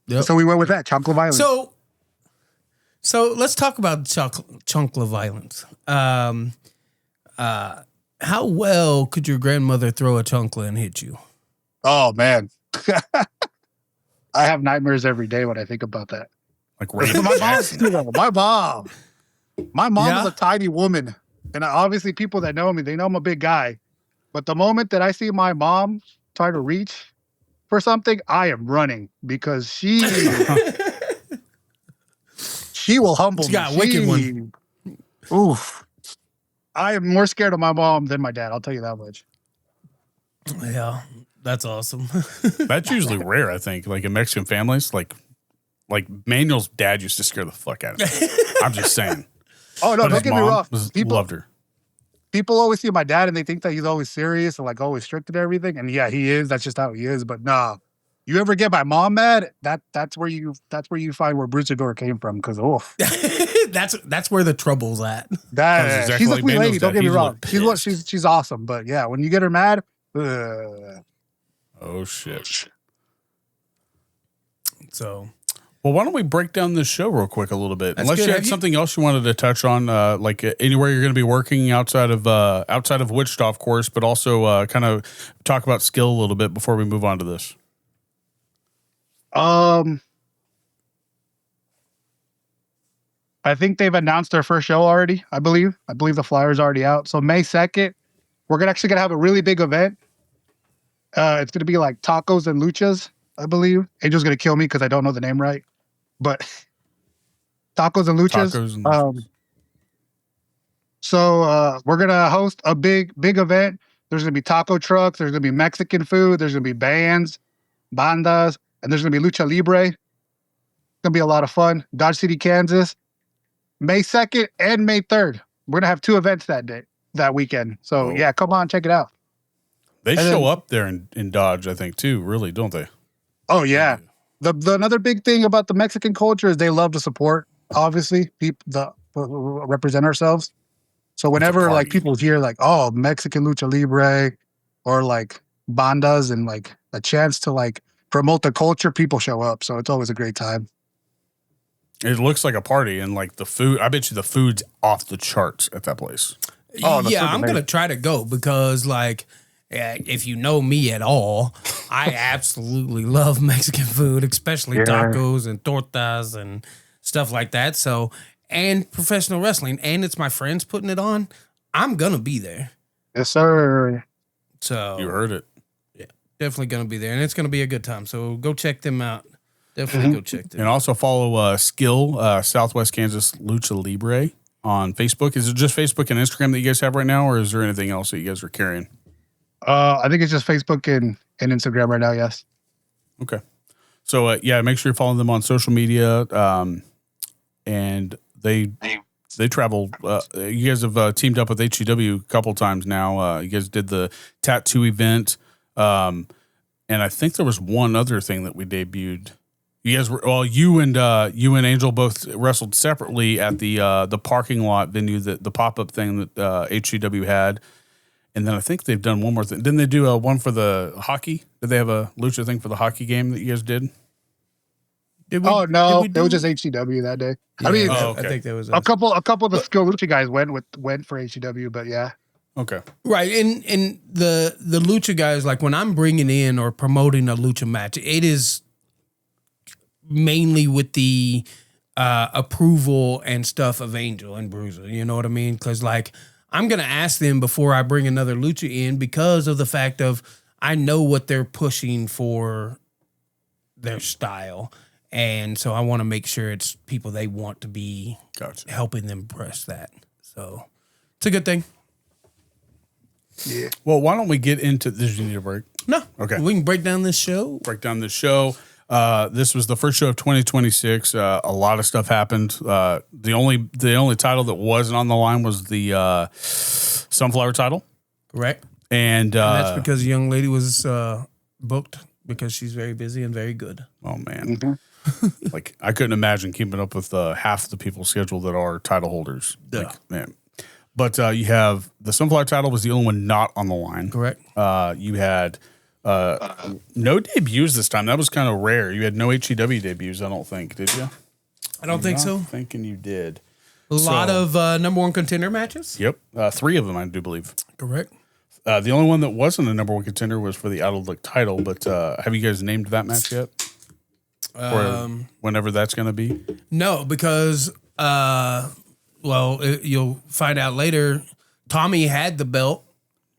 Yep. So we went with that, Chancla Violence. So let's talk about Chancla Violence. How well could your grandmother throw a chancla and hit you? Oh, man. I have nightmares every day when I think about that. Like my mom is a tiny woman. And obviously people that know me, they know I'm a big guy. But the moment that I see my mom try to reach for something, I am running because she will humble me. She got a wicked one. Oof. I am more scared of my mom than my dad. I'll tell you that much. Yeah, that's awesome. That's usually rare, I think. Like in Mexican families, like Manuel's dad used to scare the fuck out of me. I'm just saying. Oh, no, But don't his get me mom wrong. loved her. People always see my dad and they think that he's always serious and like always strict and everything. And yeah, he is. That's just how he is. But nah, you ever get my mom mad? That's where you find where Bruiserdor came from. Because That's where the trouble's at. That's exactly She's a like sweet Bando's lady. Don't dad. get me He's wrong. what She's awesome. But yeah, when you get her mad, Oh shit. So, Well, why don't we break down this show real quick a little bit? That's Unless good. you Have had you- something else you wanted to touch on, like anywhere you're going to be working outside of Wichita, of course, but also kind of talk about skill a little bit before we move on to this. I think they've announced their first show already. I believe the flyer's already out. So May 2nd, we're gonna have a really big event. It's gonna be like tacos and luchas, I believe. Angel's gonna kill me because I don't know the name right, but tacos and luchas. Tacos and luchas. So we're gonna host a big event. There's gonna be taco trucks. There's gonna be Mexican food. There's gonna be bandas, and there's gonna be lucha libre. It's gonna be a lot of fun. Dodge City, Kansas, May 2nd and May 3rd. We're gonna have 2 events that weekend. So yeah, come on, check it out. They And show then- up there in Dodge, I think, too, really, don't they? Oh yeah. The another big thing about the Mexican culture is they love to support, obviously, people represent ourselves. So whenever like party. people hear like, oh, Mexican lucha libre or like bandas and like a chance to like promote the culture, people show up. So it's always a great time. It looks like a party, and like the food, I bet you the food's off the charts at that place. Oh, the yeah, food's I'm gonna amazing. try to go because, like, if you know me at all, I absolutely love Mexican food, especially Yeah. tacos and tortas and stuff like that. So, and professional wrestling, and it's my friends putting it on. I'm gonna be there. Yes, sir. So You heard it. definitely gonna be there, and it's gonna be a good time. So go check them out. Definitely go check them. And also follow Skill, Southwest Kansas Lucha Libre on Facebook. Is it just Facebook and Instagram that you guys have right now, or is there anything else that you guys are carrying? I think it's just Facebook and Instagram right now. Yes. Okay. So, yeah, make sure you're following them on social media. And they travel. You guys have teamed up with HEW a couple times now. You guys did the tattoo event. And I think there was one other thing that we debuted. You guys were, well, you and Angel both wrestled separately at the parking lot venue, the pop-up thing that HEW had. And then I think they've done one more thing. Didn't they do one for the hockey? Did they have a lucha thing for the hockey game that you guys did? Did we, Oh no, did it we was do- just HEW that day. Yeah, I mean, Oh, okay. I think that was a couple of the Skill Lucha guys went for HEW, but yeah. Okay. right. And the lucha guys, like when I'm bringing in or promoting a lucha match, it is mainly with the approval and stuff of Angel and Bruiser. You know what I mean? Because like I'm gonna ask them before I bring another lucha in because of the fact of I know what they're pushing for their style. And so I want to make sure it's people they want to be Gotcha. helping them press that. So it's a good thing. Yeah. Well, why don't we get into this? You need a break. No. Okay. We can break down this show. Break down the show. This was the first show of 2026. A lot of stuff happened. The only title that wasn't on the line was the Sunflower title, Correct. and That's because the young lady was booked because she's very busy and very good. oh man, like I couldn't imagine keeping up with half the people's schedule that are title holders. Yeah. Like, man. But you have the Sunflower title was the only one not on the line. Correct. You had no debuts this time. That was kind of rare. You had no HEW debuts, I don't think, did you? I don't think so. Thinking you did. A lot So- of number one contender matches. Yep. 3 of them, I do believe. Correct. The only one that wasn't a number one contender was for the Out of Luck title. But have you guys named that match yet? Or whenever that's going to be? No, because you'll find out later. Tommy had the belt,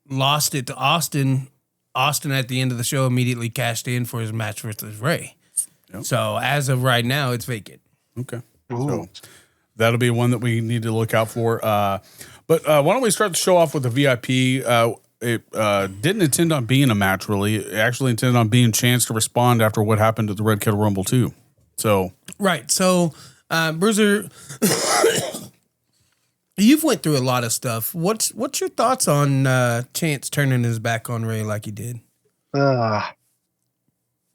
lost it to Austin. Austin at the end of the show immediately cashed in for his match versus Ray. Yep. So as of right now, it's vacant. Okay. So that'll be one that we need to look out for. But why don't we start the show off with the VIP? It didn't intend on being a match, really. It actually intended on being a chance to respond after what happened at the Red Kettle Rumble, too. So, Right. So, Bruiser, you've went through a lot of stuff. What's your thoughts on Chance turning his back on Ray like he did?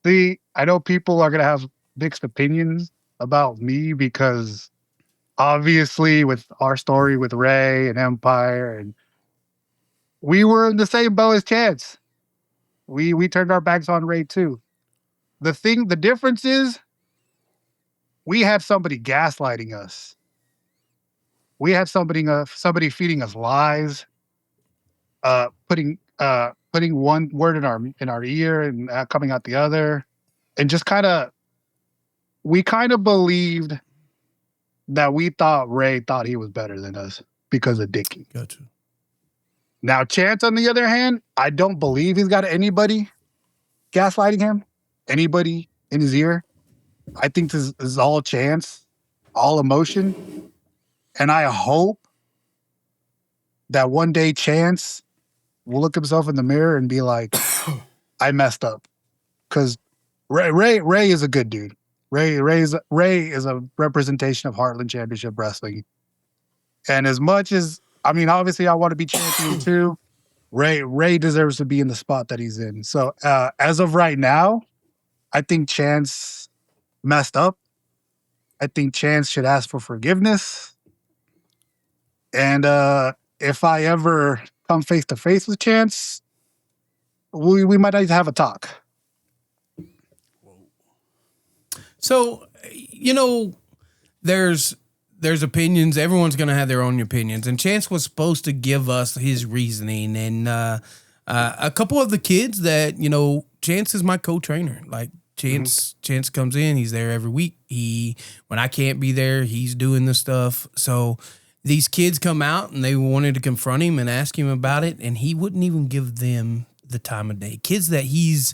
See, I know people are gonna have mixed opinions about me because obviously with our story with Ray and Empire, and we were in the same boat as Chance. We turned our backs on Ray too. The difference is we had somebody gaslighting us. We had somebody feeding us lies, putting one word in our ear and coming out the other, and just we kind of believed that we thought Ray thought he was better than us because of Dickie. Gotcha. Now Chance, on the other hand, I don't believe he's got anybody gaslighting him, anybody in his ear. I think this is all Chance, all emotion, and I hope that one day Chance will look himself in the mirror and be like, I messed up. Because Ray is a good dude. Ray is a representation of Heartland Championship Wrestling. And as much as, I mean, obviously I want to be champion too, Ray deserves to be in the spot that he's in. So as of right now, I think Chance messed up. I think Chance should ask for forgiveness. And if I ever come face to face with Chance, we might need to have a talk. So, there's opinions. Everyone's going to have their own opinions. And Chance was supposed to give us his reasoning. And a couple of the kids that, Chance is my co-trainer. Like, Chance comes in. He's there every week. When I can't be there, he's doing the stuff. So these kids come out and they wanted to confront him and ask him about it. And he wouldn't even give them the time of day. Kids that he's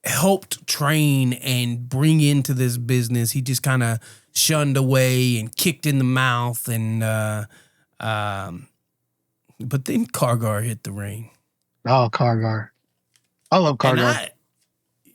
helped train and bring into this business, he just kind of shunned away and kicked in the mouth. And but then Kargar hit the ring. Oh, Kargar. I love Kargar.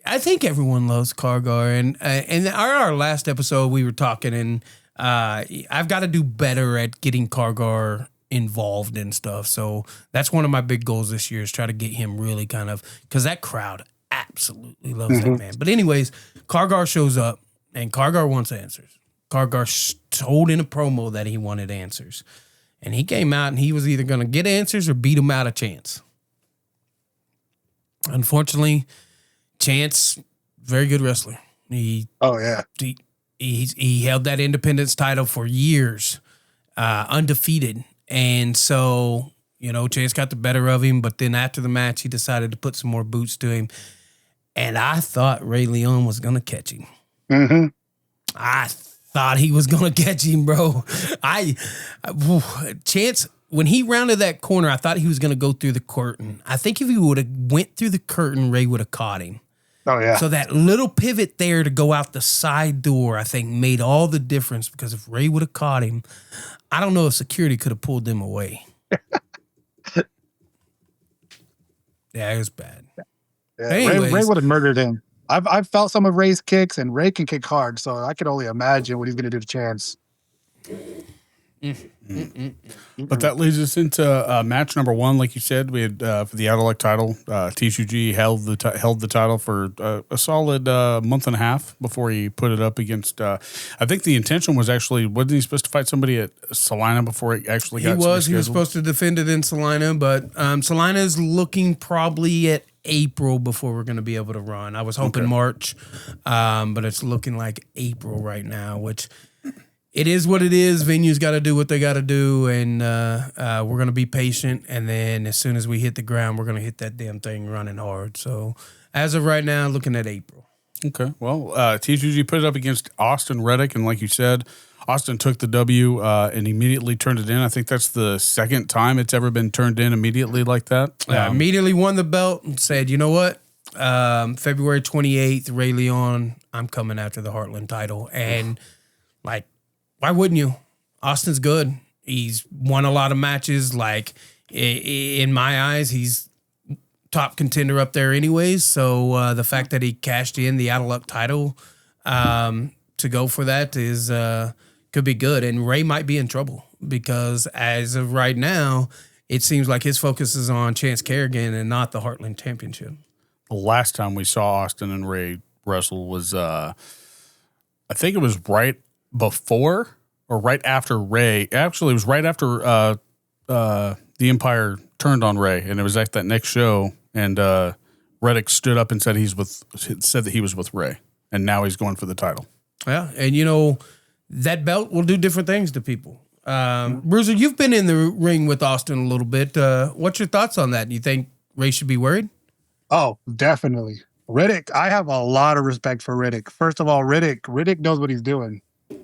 I think everyone loves Kargar. And our last episode, we were talking, and I've got to do better at getting Kargar involved in stuff. So that's one of my big goals this year, is try to get him really kind of, because that crowd absolutely loves that man. But anyways, Kargar shows up, and Kargar wants answers. Kargar told in a promo that he wanted answers. And he came out, and he was either going to get answers or beat him out of Chance. Unfortunately, Chance, very good wrestler. He held that independence title for years, undefeated. And so, Chance got the better of him, but then after the match, he decided to put some more boots to him. And I thought Ray Leon was going to catch him. Mm-hmm. I thought he was going to catch him, bro. Chance, when he rounded that corner, I thought he was going to go through the curtain. I think if he would have went through the curtain, Ray would have caught him. Oh, yeah. So that little pivot there to go out the side door, I think, made all the difference, because if Ray would have caught him, I don't know if security could have pulled them away. Yeah, it was bad. Yeah, Anyways, Ray would have murdered him. I've felt some of Ray's kicks, and Ray can kick hard, so I could only imagine what he's going to do to Chance. But that leads us into match number one. Like you said, we had for the Outlook title, T2G held the title for a solid month and a half before he put it up against. I think the intention was actually, wasn't he supposed to fight somebody at Salina before he actually got? He was supposed to defend it in Salina, but Salina is looking probably at April before we're going to be able to run. I was hoping March, but it's looking like April right now, which. It is what it is. Venue's got to do what they got to do, and we're going to be patient. And then as soon as we hit the ground, we're going to hit that damn thing running hard. So as of right now, looking at April. Okay. Well, T2G put it up against Austin Reddick, and like you said, Austin took the W and immediately turned it in. I think that's the second time it's ever been turned in immediately like that. Immediately won the belt and said, you know what? February 28th, Ray Leon, I'm coming after the Heartland title. And why wouldn't you? Austin's good. He's won a lot of matches. Like, in my eyes, he's top contender up there anyways. So the fact that he cashed in the Outlook title to go for that is could be good. And Ray might be in trouble, because as of right now, it seems like his focus is on Chance Kerrigan and not the Heartland Championship. The last time we saw Austin and Ray wrestle was, I think it was right before or right after Ray. Actually, it was right after the Empire turned on Ray, and it was at that next show. And Reddick stood up and said that he was with Ray, and now he's going for the title. Yeah, and that belt will do different things to people. Bruiser, you've been in the ring with Austin a little bit. What's your thoughts on that? You think Ray should be worried? Oh, definitely. Riddick, I have a lot of respect for Riddick. First of all, Riddick knows what he's doing.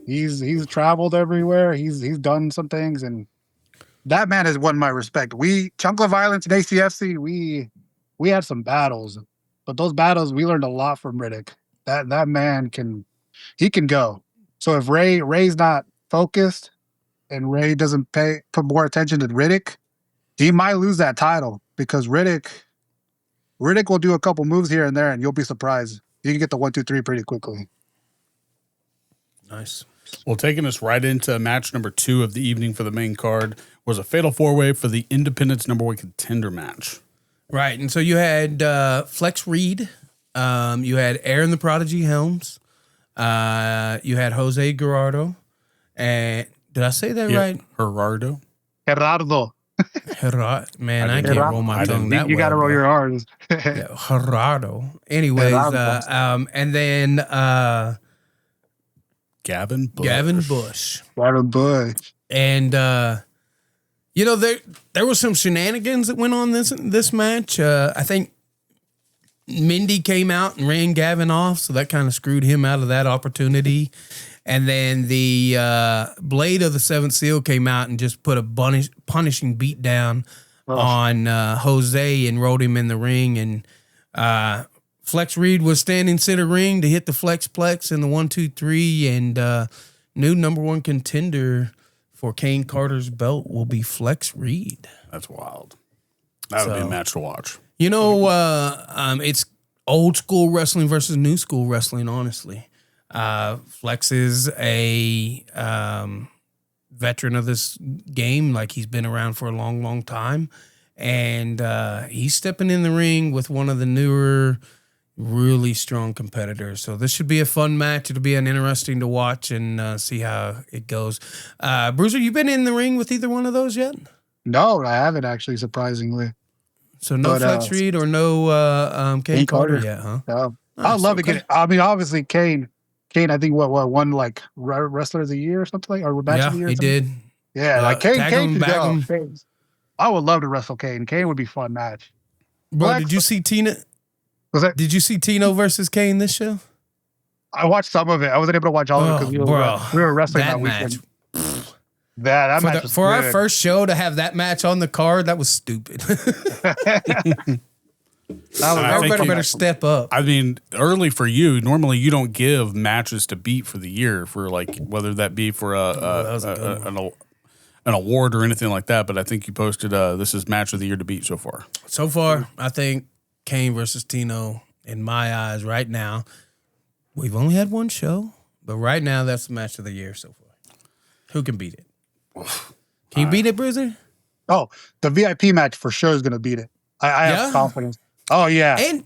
He's traveled everywhere. He's done some things, and that man has won my respect. Chunkla Violence and ACFC, we had some battles, but those battles we learned a lot from Riddick. That man can go. So if Ray's not focused and Ray doesn't put more attention to Riddick, he might lose that title because Riddick will do a couple moves here and there, and you'll be surprised. You can get the 1, 2, 3 pretty quickly. Nice. Well, taking us right into match number 2 of the evening for the main card was a fatal 4-way for the Independence #1 contender match. Right, and so you had Flex Reed, you had Aaron the Prodigy Helms, you had Jose Gerardo, and did I say that right? Gerardo. Man, I can't roll my tongue that You got to roll your R's. Gerardo. Anyways, and then Gavin Bush. Gavin Bush. And there was some shenanigans that went on this match. I think Mindy came out and ran Gavin off, so that kind of screwed him out of that opportunity. And then the Blade of the Seventh Seal came out and just put a punishing beat down on Jose and rolled him in the ring. And Flex Reed was standing center ring to hit the Flex Plex in the 1, 2, 3. And new _1 contender for Kane Carter's belt will be Flex Reed. That's wild. That would be a match to watch. It's old school wrestling versus new school wrestling, honestly. Flex is a veteran of this game. Like, he's been around for a long, long time. And he's stepping in the ring with one of the newer, really strong competitors. So this should be a fun match. It'll be interesting to watch and see how it goes. Bruiser, you been in the ring with either one of those yet? No, I haven't actually, surprisingly. So no Flex Reed or no Kane Carter yet, huh? I'd love to get it. I mean, obviously, Kane, I think what won like Wrestler of the Year or something like, or Match of the Year. He did. Yeah, like Kane could go. Him. I would love to wrestle Kane. Kane would be a fun match. Bro, did you see Tina? Did you see Tino versus Kane this show? I watched some of it. I wasn't able to watch all of it because we were wrestling that weekend. That match was for good. our first show to have that match on the card, that was stupid. Everybody better step up. I mean, early for you, normally you don't give matches to beat for the year for like whether that be for an award or anything like that. But I think you posted this is match of the year to beat so far. So far, I think Kane versus Tino, in my eyes, right now, we've only had one show, but right now that's the match of the year so far. Who can beat it? Can you beat it, Bruiser? Oh, the VIP match for sure is going to beat it. I have confidence. Oh, yeah. And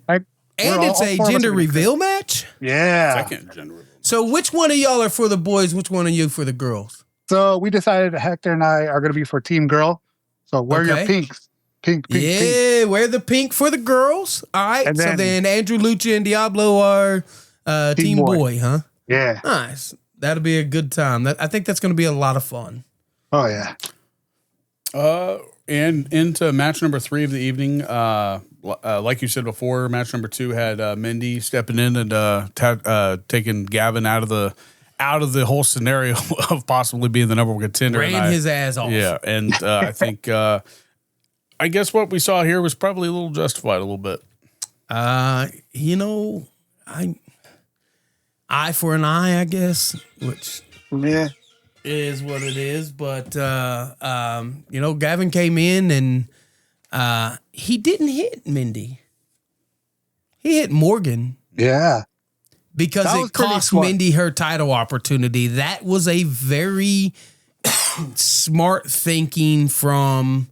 it's a gender reveal match? Yeah. Second gender reveal. So which one of y'all are for the boys? Which one of you for the girls? So we decided Hector and I are going to be for Team Girl. So wear your pinks. Pink. Wear the pink for the girls. All right. And so then Andrew, Lucha, and Diablo are Team Boy, huh? Yeah. Nice. That'll be a good time. I think that's going to be a lot of fun. Oh, yeah. And into match number 3 of the evening, like you said before, match number 2 had Mindy stepping in and taking Gavin out of the whole scenario of possibly being the #1 contender. Ran his ass off. Yeah, and I think I guess what we saw here was probably a little justified a little bit. Eye for an eye, I guess, which is what it is. But Gavin came in and he didn't hit Mindy. He hit Morgan. Yeah. Because it cost Mindy her title opportunity. That was a very smart thinking from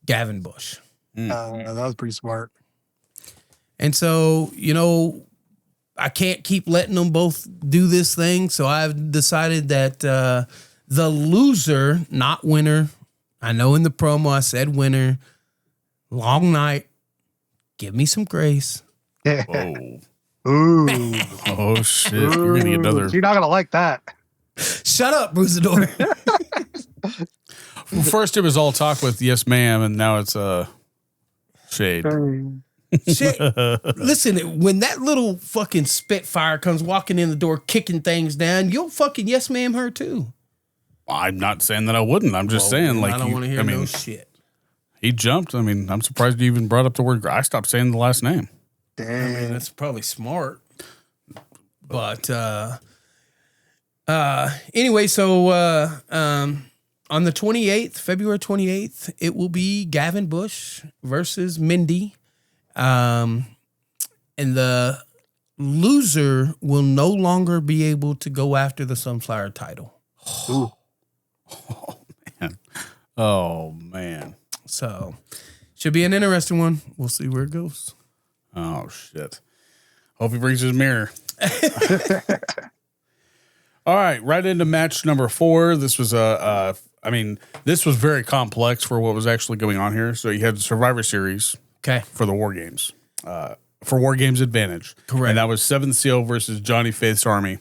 Gavin Bush. That was pretty smart. And so, I can't keep letting them both do this thing, so I've decided that the loser, not winner. I know in the promo I said winner. Long night. Give me some grace. Whoa. Ooh. Oh, shit. You're going to get another. You're not going to like that. Shut up, Bruiserdor. Well, first, it was all talk with yes, ma'am, and now it's shade. Shit. Listen, when that little fucking Spitfire comes walking in the door, kicking things down, you'll fucking yes, ma'am her too. I'm not saying that I wouldn't. I'm just saying, like, I don't want to hear no shit. He jumped. I mean, I'm surprised you even brought up the word. I stopped saying the last name. Damn. I mean, that's probably smart. But anyway, so on the 28th, February 28th, it will be Gavin Bush versus Mindy. And the loser will no longer be able to go after the Sunflower title. Ooh. Oh, man. So, should be an interesting one. We'll see where it goes. Oh, shit. Hope he brings his mirror. All right, into match number 4. This was this was very complex for what was actually going on here. So you had the Survivor Series for the War Games, for War Games Advantage. Correct. And that was 7th Seal versus Johnny Faith's Army.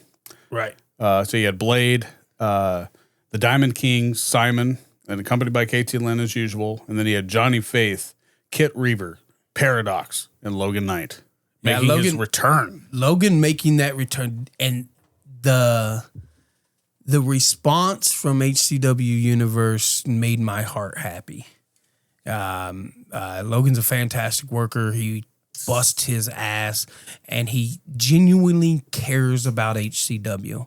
Right. So you had Blade, the Diamond King, Simon, and accompanied by KT Lynn as usual. And then he had Johnny Faith, Kit Reaver, Paradox, and Logan Knight making his return. Logan making that return, and the response from HCW Universe made my heart happy. Logan's a fantastic worker. He busts his ass, and he genuinely cares about HCW.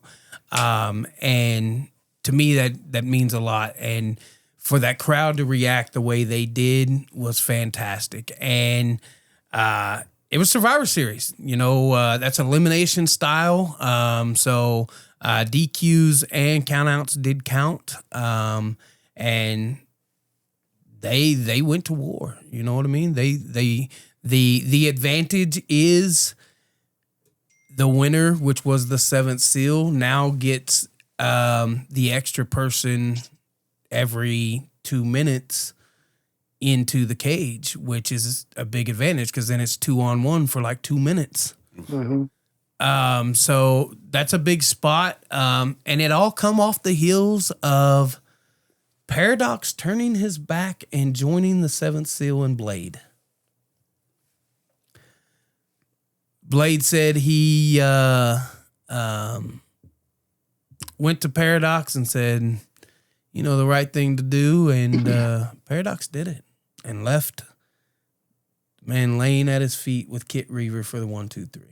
And to me, that means a lot. And for that crowd to react the way they did was fantastic. And it was Survivor Series. That's elimination style. So DQs and countouts did count. And they went to war. You know what I mean? The advantage is the winner, which was the 7th Seal, now gets the extra person every 2 minutes into the cage, which is a big advantage because then it's 2-on-1 for like 2 minutes. Mm-hmm. So that's a big spot. And it all come off the heels of Paradox turning his back and joining the 7th Seal and Blade. Blade said he went to Paradox and said, the right thing to do. And Paradox did it and left the man laying at his feet with Kit Reaver for the 1, 2, 3.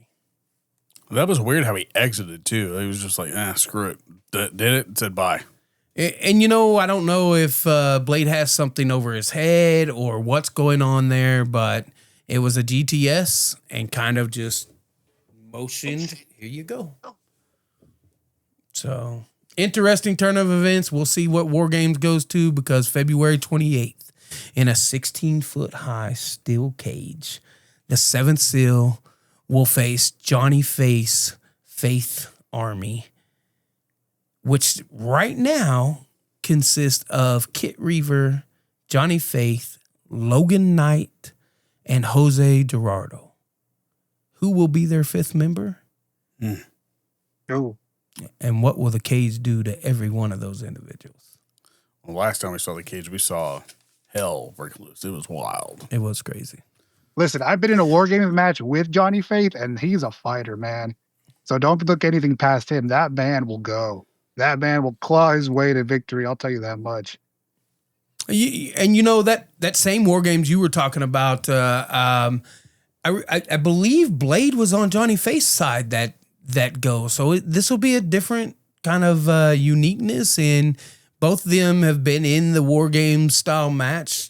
That was weird how he exited, too. He was just like, screw it. Did it and said bye. And, I don't know if Blade has something over his head or what's going on there, but it was a GTS and kind of just motioned, here you go. So, interesting turn of events. We'll see what War Games goes to because February 28th, in a 16-foot high steel cage, the 7th Seal will face Johnny Faith's Faith Army, which right now consists of Kit Reaver, Johnny Faith, Logan Knight, and Jose Gerardo. Who will be their 5th member? Oh. And what will the cage do to every one of those individuals? Well, last time we saw the cage, we saw hell break loose. It was wild. It was crazy. Listen, I've been in a War Games match with Johnny Faith, and he's a fighter, man. So don't look anything past him. That man will go. That man will claw his way to victory. I'll tell you that much. And that same War Games you were talking about, I believe Blade was on Johnny Faith's side that go. So this will be a different kind of uniqueness. And both of them have been in the War Games style match,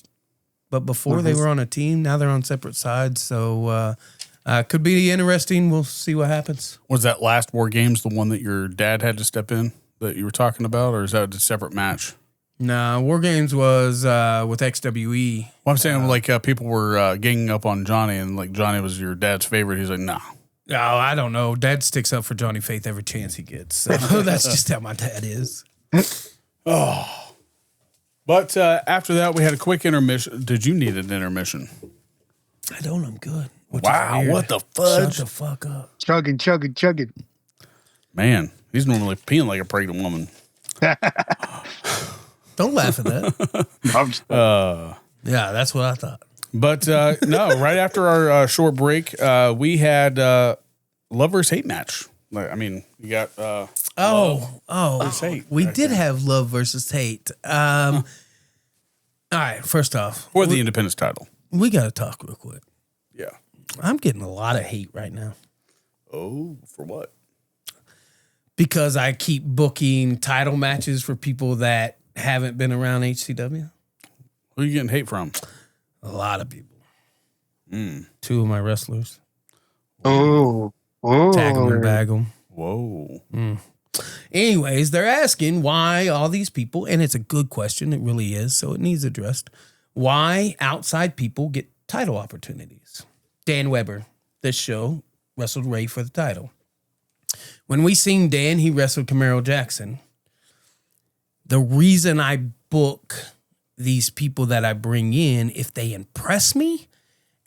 but before they were on a team, now they're on separate sides. So could be interesting. We'll see what happens. Was that last War Games the one that your dad had to step in that you were talking about, or is that a separate match? No, War Games was with XWE. Well, I'm saying people were ganging up on Johnny, and like Johnny was your dad's favorite. He's like, nah. Oh, I don't know. Dad sticks up for Johnny Faith every chance he gets. So that's just how my dad is. But after that, we had a quick intermission. Did you need an intermission? I don't. I'm good. Which Wow, is weird. what the fudge? Shut the fuck up. Chugging. Man, he's normally peeing like a pregnant woman. Don't laugh at that. I'm just- Yeah, that's what I thought. But no, right after our short break, we had love versus hate match. I mean, you got hate we right did there. have love versus hate. All right, first off, for the independence title. we got to talk real quick. Yeah. I'm getting a lot of hate right now Oh, for what? because I keep booking title matches for people that haven't been around HCW. Who are you getting hate from? A lot of people. Two of my wrestlers. Oh. Tag them and bag them. Whoa. Anyways, they're asking why all these people, and it's a good question, it really is, so it needs addressed, why outside people get title opportunities. Dan Weber, this show, wrestled Ray for the title. When we seen Dan, he wrestled Camaro Jackson. The reason I book these people that I bring in, if they impress me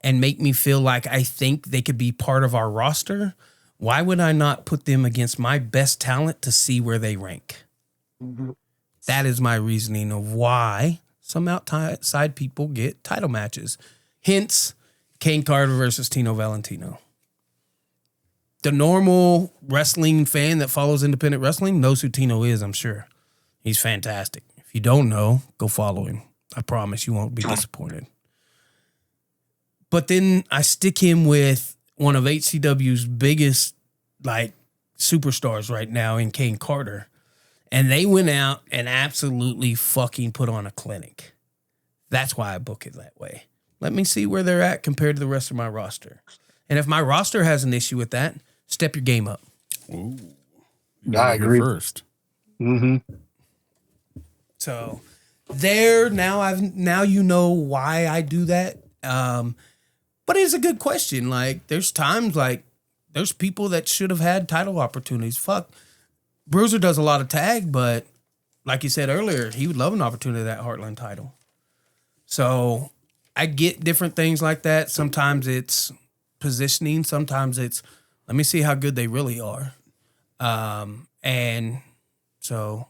and make me feel like I think they could be part of our roster, why would I not put them against my best talent to see where they rank? That is my reasoning of why some outside people get title matches. Hence, Kane Carter versus Tino Valentino. The normal wrestling fan that follows independent wrestling knows who Tino is, I'm sure. He's fantastic. If you don't know, go follow him. I promise you won't be disappointed. But then I stick him with one of HCW's biggest superstars right now in Kane Carter. And they went out and absolutely fucking put on a clinic. That's why I book it that way. Let me see where they're at compared to the rest of my roster. And if my roster has an issue with that, step your game up. Ooh. I agree. First. Mm-hmm. So there now you know why I do that. But it's a good question. Like there's times there's people that should have had title opportunities. Fuck. Bruiser does a lot of tag, but like you said earlier, he would love an opportunity at that Heartland title. So I get different things like that. Sometimes it's positioning. Sometimes it's let me see how good they really are. And so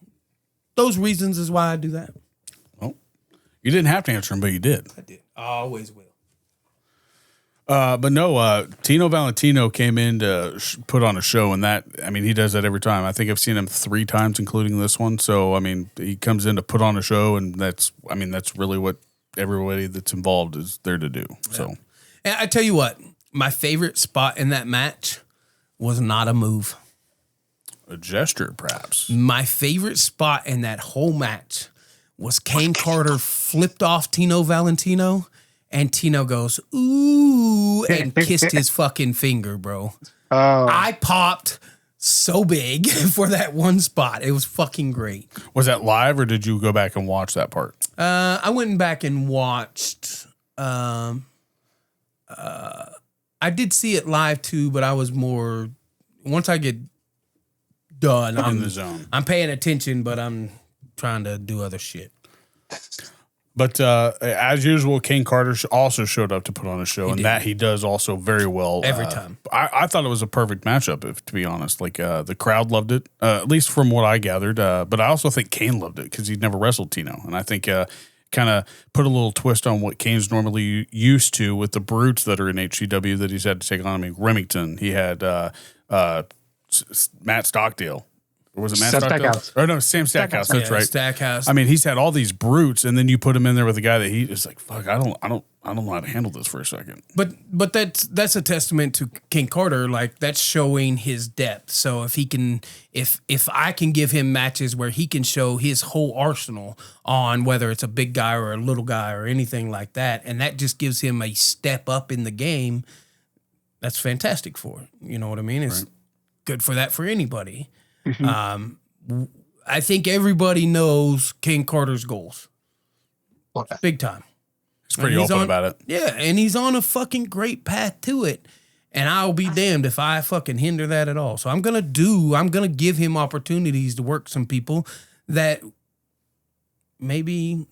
those reasons is why I do that. Well, you didn't have to answer him, but you did. I did. I always will. But no, Tino Valentino came in to put on a show, and he does that every time. I think I've seen him 3 times, including this one. So, he comes in to put on a show, and that's really what everybody that's involved is there to do. Yeah. So, and I tell you what, my favorite spot in that match was not a move. A gesture, perhaps. My favorite spot in that whole match was Kane Carter flipped off Tino Valentino, and Tino goes, ooh, and kissed his fucking finger, bro. I popped so big for that one spot. It was fucking great. Was that live, or did you go back and watch that part? I went back and watched. I did see it live too, but I was more. Once I get done, I'm in the zone. I'm paying attention, but I'm trying to do other shit. But as usual, Kane Carter also showed up to put on a show, that he does also very well every time. I thought it was a perfect matchup, to be honest. The crowd loved it, at least from what I gathered. But I also think Kane loved it because he'd never wrestled Tino, and I think kind of put a little twist on what Kane's normally used to with the brutes that are in HCW that he's had to take on. Remington, he had Matt Stockdale. Or was it Matt Stockdale? Oh no, Sam Stackhouse. That's right. Stackhouse. He's had all these brutes, and then you put him in there with a guy that he is like, fuck, I don't know how to handle this for a second. But that's a testament to King Carter. Like that's showing his depth. So if he can, if I can give him matches where he can show his whole arsenal on whether it's a big guy or a little guy or anything like that, and that just gives him a step up in the game. That's fantastic for it. You know what I mean? It's good for that for anybody. I think everybody knows King Carter's goals. Big time. He's pretty open about it. Yeah, and he's on a fucking great path to it. And I'll be damned if I fucking hinder that at all. So I'm going to give him opportunities to work some people that maybe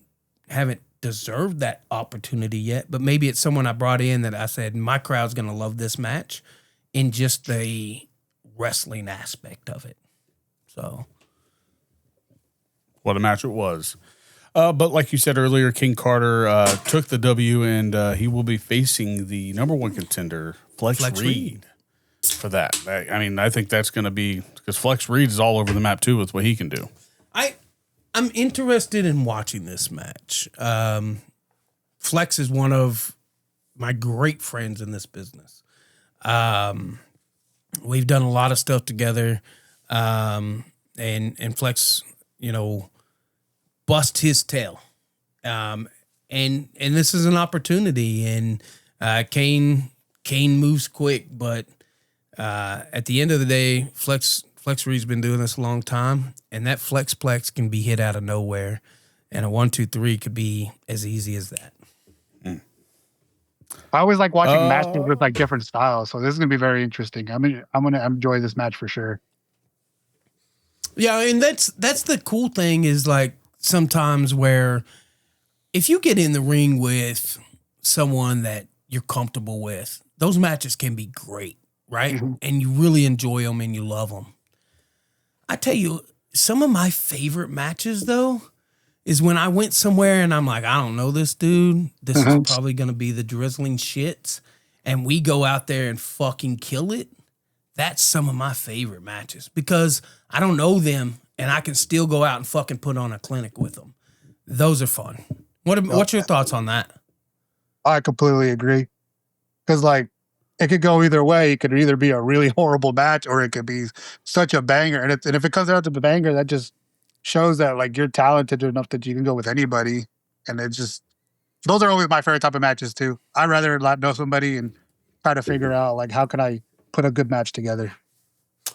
haven't deserved that opportunity yet, but maybe it's someone I brought in that I said, my crowd's going to love this match in just the wrestling aspect of it. So. What a match it was. But like you said earlier, King Carter took the W, and he will be facing the number one contender, Flex Reed, for that. I think that's going to be, because Flex Reed is all over the map too with what he can do. I'm interested in watching this match. Flex is one of my great friends in this business. We've done a lot of stuff together, and Flex, bust his tail. And this is an opportunity, and Kane moves quick, but at the end of the day, Flex Reed's been doing this a long time, and that Flexplex can be hit out of nowhere, and a 1-2-3 could be as easy as that. I always like watching matches with like different styles, so this is gonna be very interesting. I'm gonna enjoy this match for sure. Yeah, and that's the cool thing is like sometimes where if you get in the ring with someone that you're comfortable with, those matches can be great, right? Mm-hmm. And you really enjoy them and you love them. I tell you, some of my favorite matches, though, is when I went somewhere and I'm like, I don't know this dude. This is probably going to be the drizzling shits. And we go out there and fucking kill it. That's some of my favorite matches because I don't know them and I can still go out and fucking put on a clinic with them. Those are fun. What's your thoughts on that? I completely agree. Because, like, it could go either way. It could either be a really horrible match or it could be such a banger. And if it comes out to the banger, that just shows that, like, you're talented enough that you can go with anybody. And it just, those are always my favorite type of matches, too. I'd rather know somebody and try to figure out, like, how can I put a good match together.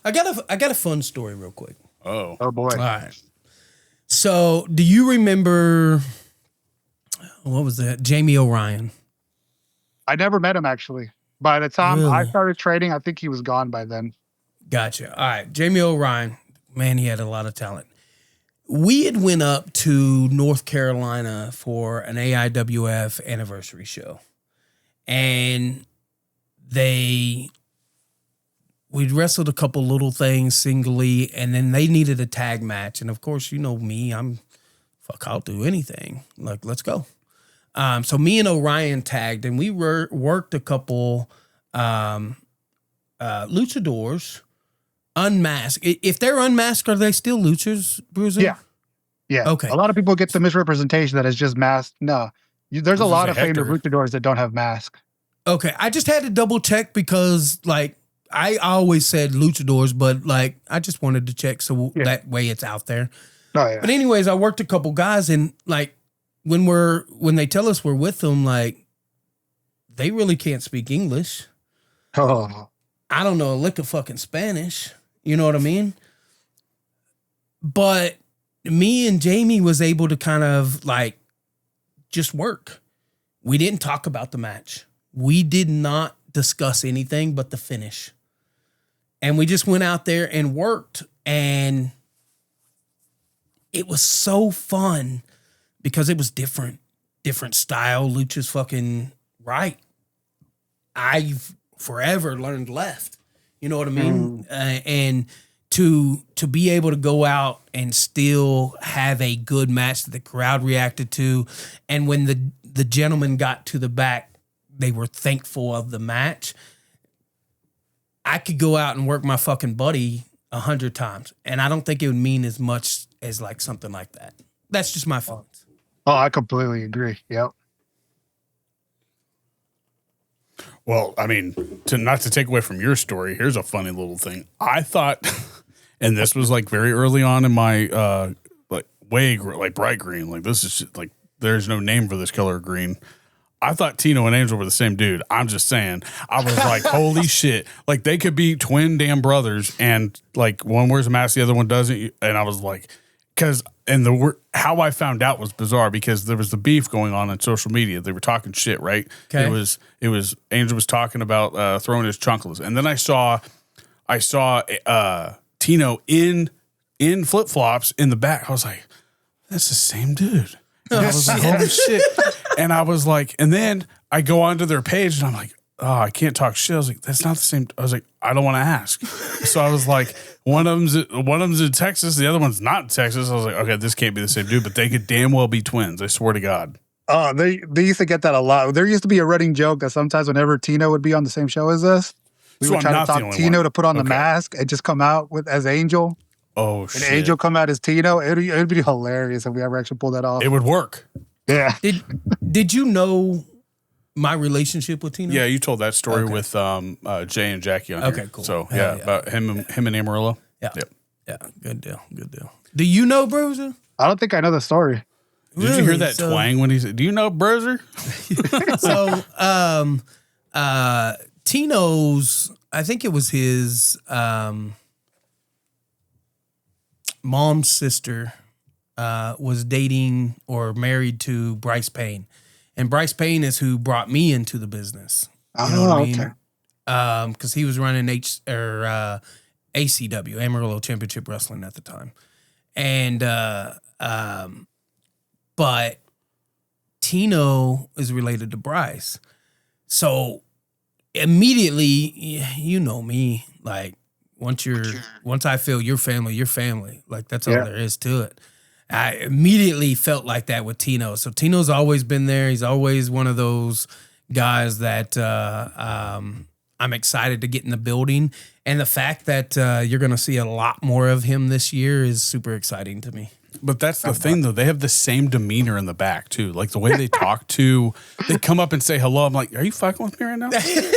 I got a fun story real quick. Oh boy. All right. So, do you remember, what was that? Jamie O'Ryan. I never met him, actually. By the time I started trading, I think he was gone by then. Gotcha. All right. Jamie O'Ryan, man, he had a lot of talent. We had went up to North Carolina for an AIWF anniversary show. And we'd wrestled a couple little things singly, and then they needed a tag match. And of course, you know me, I'll do anything. Like, let's go. So me and Orion tagged, and we worked a couple luchadors unmasked. If they're unmasked, are they still luchas, Bruiser? Yeah. Okay. A lot of people get the misrepresentation that it's just masked. No, there's a lot of famous luchadors that don't have masks. Okay, I just had to double check because, like, I always said luchadors, but like I just wanted to check so that way it's out there. Oh, yeah. But anyways, I worked a couple guys, and like when they tell us we're with them, like they really can't speak English. Oh, I don't know a lick of fucking Spanish. You know what I mean? But me and Jamie was able to kind of like just work. We didn't talk about the match. We did not discuss anything but the finish. And we just went out there and worked, and it was so fun because it was different style. Lucha's fucking right. I've forever learned left. You know what I mean? And to be able to go out and still have a good match that the crowd reacted to, and when the gentleman got to the back, they were thankful of the match. I could go out and work my fucking buddy 100 times, and I don't think it would mean as much as like something like that. That's just my feelings. Oh, I completely agree. Yep. Well, I mean, not to take away from your story, here's a funny little thing. I thought, and this was like very early on in my like bright green. Like this is like there's no name for this color green. I thought Tino and Angel were the same dude. I'm just saying. I was like, holy shit. Like, they could be twin damn brothers, and, like, one wears a mask, the other one doesn't. And I was like, because how I found out was bizarre because there was the beef going on social media. They were talking shit, right? Okay. It was Angel was talking about throwing his chunkless, and then I saw Tino in flip flops in the back. I was like, that's the same dude. And I was like, holy shit! And I was like, and then I go onto their page and I'm like, oh, I can't talk shit. I was like, that's not the same. I was like, I don't want to ask. So I was like, one of them's in Texas, the other one's not in Texas. I was like, okay, this can't be the same dude, but they could damn well be twins. I swear to God. Oh, they used to get that a lot. There used to be a running joke that sometimes whenever Tino would be on the same show as us, we would try to talk Tino to put on the mask and just come out as Angel. Oh, shit. And Angel come out as Tino. It'd be hilarious if we ever actually pulled that off. It would work. Yeah. Did you know my relationship with Tino? Yeah, you told that story with Jay and Jackie on here. Okay, cool. So, Yeah. about him and Amarillo. Yeah. Yep. Yeah, good deal. Do you know Bruiser? I don't think I know the story. Did you hear that twang when he said, do you know Bruiser? So, Tino's, I think it was his mom's sister was dating or married to Bryce Payne. And Bryce Payne is who brought me into the business. You know what I mean? Okay. Because he was running ACW, Amarillo Championship Wrestling at the time. And, but Tino is related to Bryce. So immediately, you know me, like once I feel your family, like that's all there is to it. I immediately felt like that with Tino. So Tino's always been there. He's always one of those guys that I'm excited to get in the building. And the fact that you're going to see a lot more of him this year is super exciting to me. But that's the thing, though. They have the same demeanor in the back, too. Like, the way they talk they come up and say hello. I'm like, are you fucking with me right now?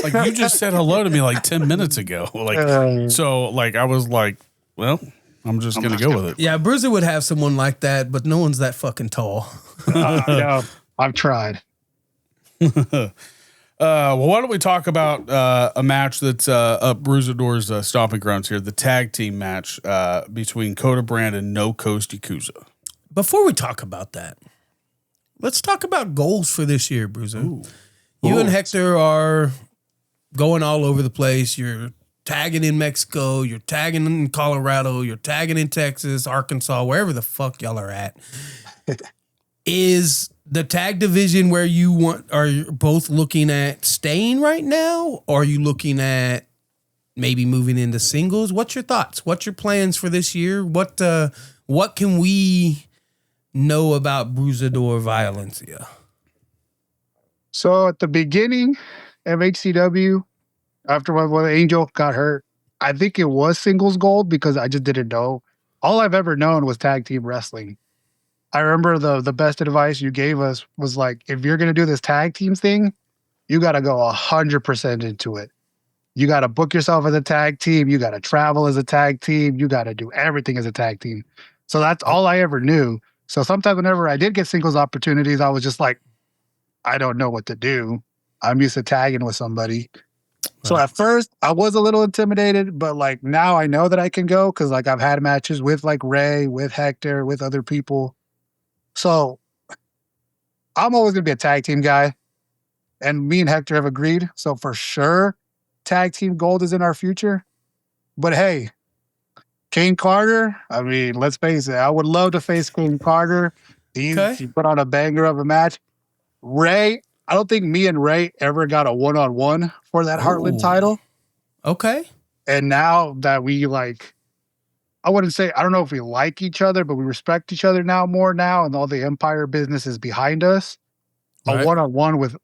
Like, you just said hello to me like 10 minutes ago. Like, so, like, I was like, well, I'm just going to go with it. Yeah, Bruiser would have someone like that, but no one's that fucking tall. No, I've tried. Well, why don't we talk about a match that's up Bruiserdor's stomping grounds here, the tag team match between Coda Brand and No Coast Yakuza. Before we talk about that, let's talk about goals for this year, Bruiser. You and Hector are going all over the place. You're tagging in Mexico, you're tagging in Colorado, you're tagging in Texas, Arkansas, wherever the fuck y'all are at. Is the tag division where are you both looking at staying right now? Or are you looking at maybe moving into singles? What's your thoughts? What's your plans for this year? What can we know about Bruiserdor Violencia? So at the beginning of HCW, after when Angel got hurt, I think it was singles gold because I just didn't know. All I've ever known was tag team wrestling. I remember the best advice you gave us was like, if you're going to do this tag teams thing, you got to go 100% into it. You got to book yourself as a tag team. You got to travel as a tag team. You got to do everything as a tag team. So that's all I ever knew. So sometimes whenever I did get singles opportunities, I was just like, I don't know what to do. I'm used to tagging with somebody. So at first I was a little intimidated, but like now I know that I can go because like I've had matches with like Ray, with Hector, with other people. So I'm always going to be a tag team guy. And me and Hector have agreed. So for sure, tag team gold is in our future. But hey, Kane Carter, I mean, let's face it. I would love to face Kane Carter. He put on a banger of a match. Ray, I don't think me and Ray ever got a one-on-one for that Heartland title. Okay. And now that we like, I wouldn't say, I don't know if we like each other, but we respect each other more now, and all the Empire business is behind us. Right. A one-on-one with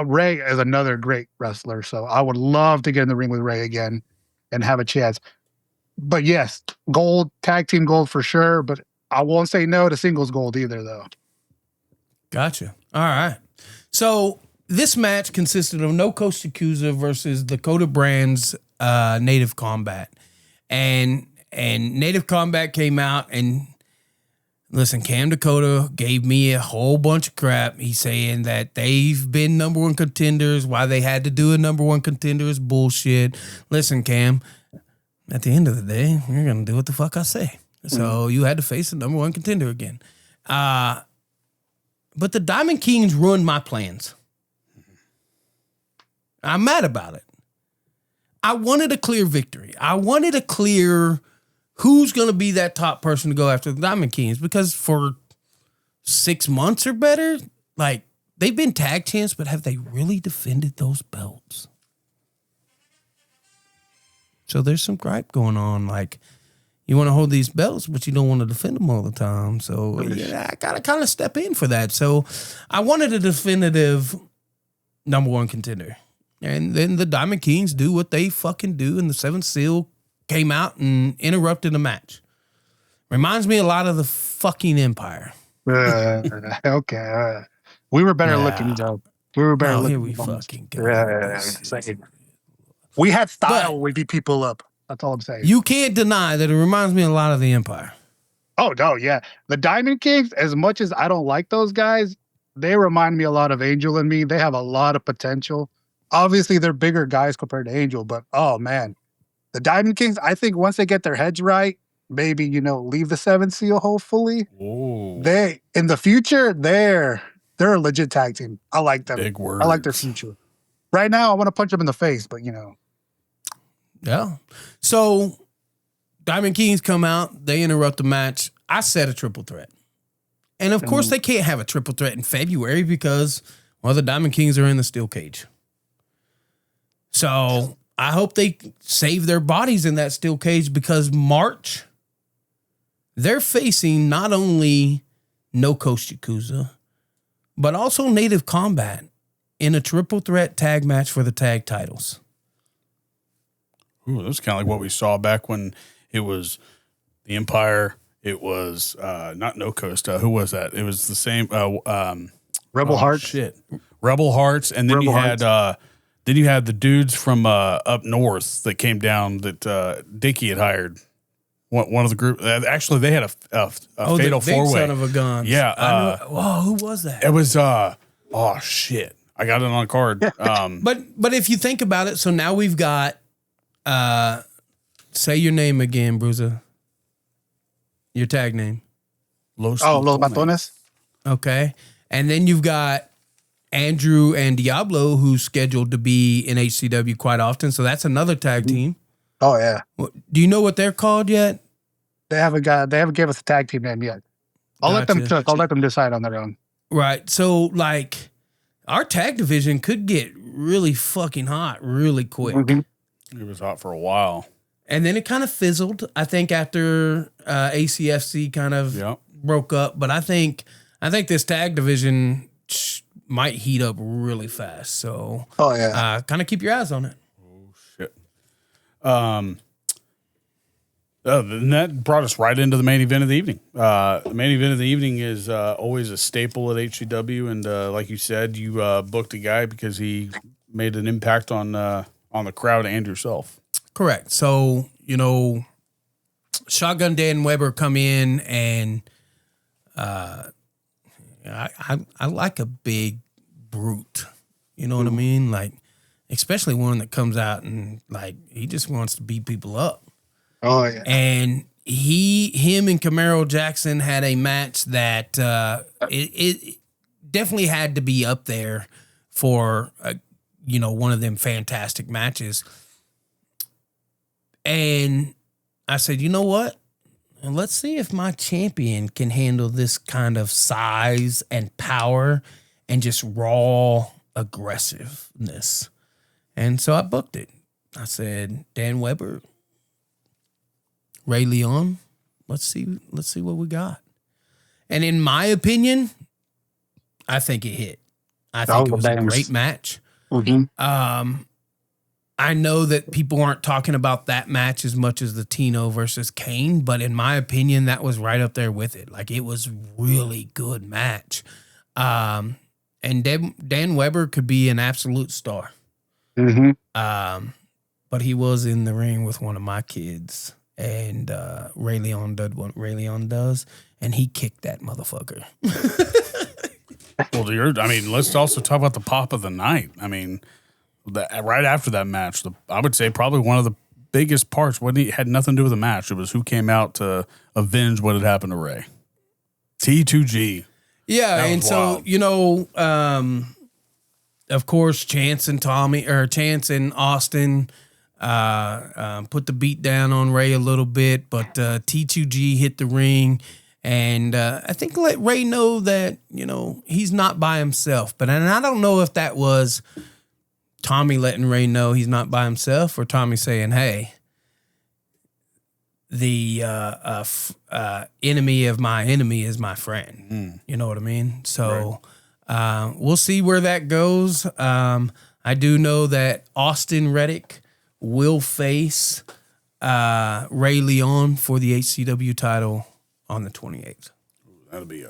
Ray is another great wrestler, so I would love to get in the ring with Ray again and have a chance. But yes, gold, tag team gold for sure, but I won't say no to singles gold either, though. Gotcha. All right. So this match consisted of No Coast Yakuza versus Dakota Brand's Native Combat. And Native Combat came out and listen, Cam Dakota gave me a whole bunch of crap. He's saying that they've been number one contenders. Why they had to do a number one contender is bullshit. Listen, Cam, at the end of the day, you're going to do what the fuck I say. So you had to face the number one contender again. But the Diamond Kings ruined my plans. I'm mad about it. I wanted a clear victory. I wanted a clear who's going to be that top person to go after the Diamond Kings, because for 6 months or better, like, they've been tag champs, but have they really defended those belts? So there's some gripe going on. Like, you want to hold these belts, but you don't want to defend them all the time. So yeah, I got to kind of step in for that. So I wanted a definitive number one contender. And then the Diamond Kings do what they fucking do, and the Seventh Seal came out and interrupted the match. Reminds me a lot of the fucking Empire. Okay. We were better looking, though. We were better looking. Here we fucking go. We had style when we beat people up. That's all I'm saying. You can't deny that it reminds me a lot of the Empire. Oh, no, yeah. The Diamond Kings, as much as I don't like those guys, they remind me a lot of Angel and me. They have a lot of potential. Obviously, they're bigger guys compared to Angel, but oh, man. The Diamond Kings, I think once they get their heads right, maybe, leave the Seventh Seal, hopefully. Ooh. They, in the future, they're a legit tag team. I like them. Big words. I like their future. Right now, I want to punch them in the face, but, Yeah. So, Diamond Kings come out. They interrupt the match. I set a triple threat. And, of course, they can't have a triple threat in February because, well, the Diamond Kings are in the steel cage. So I hope they save their bodies in that steel cage, because March, they're facing not only No Coast Yakuza, but also Native Combat in a triple threat tag match for the tag titles. Ooh, that's kind of like what we saw back when it was the Empire. It was not No Coast. Who was that? It was the same. Rebel Hearts. Shit, Rebel Hearts, and then you had the dudes from up north that came down that Dickie had hired. One of the group. Actually, they had a fatal four-way. Son of a gun. Yeah. Whoa, who was that? It was. Oh shit! I got it on a card. But if you think about it, so now we've got. Say your name again, Bruiser. Your tag name. Los Matones. Okay, and then you've got Andrew and Diablo, who's scheduled to be in HCW quite often. So that's another tag team. Oh, yeah. Do you know what they're called yet? They haven't gave us a tag team name yet. I'll let them decide on their own. Right. So, like, our tag division could get really fucking hot really quick. It was hot for a while. And then it kind of fizzled, I think, after ACFC kind of broke up. But I think this tag division might heat up really fast. So, kind of keep your eyes on it. Oh, shit. And that brought us right into the main event of the evening. The main event of the evening is always a staple at HCW. And like you said, you booked a guy because he made an impact on the crowd and yourself. Correct. So, Shotgun Dan Weber come in, and I like a big brute. You know what I mean? Like, especially one that comes out and, like, he just wants to beat people up. Oh, yeah. And him and Camaro Jackson had a match that it definitely had to be up there for, one of them fantastic matches. And I said, you know what? Let's see if my champion can handle this kind of size and power and just raw aggressiveness. And so I booked it. I said, Dan Weber, Ray Leon, let's see what we got. And in my opinion, I think it hit. I think it was a great match. Mm-hmm. I know that people aren't talking about that match as much as the Tino versus Kane, but in my opinion, that was right up there with it. Like, it was a really good match. And Dan Weber could be an absolute star. Mm-hmm. But he was in the ring with one of my kids, and Ray Leon did what Ray Leon does, and he kicked that motherfucker. Well, let's also talk about the pop of the night. I mean, right after that match, I would say probably one of the biggest parts had nothing to do with the match. It was who came out to avenge what had happened to Ray. T2G. Yeah, and so wild. Of course, Chance and Austin put the beat down on Ray a little bit, but T2G hit the ring, and I think let Ray know that he's not by himself. But I don't know if that was Tommy letting Ray know he's not by himself, or Tommy saying, "Hey, the enemy of my enemy is my friend." You know what I mean? So. Right. We'll see where that goes. I do know that Austin Reddick will face Ray Leon for the HCW title on the 28th. That'll be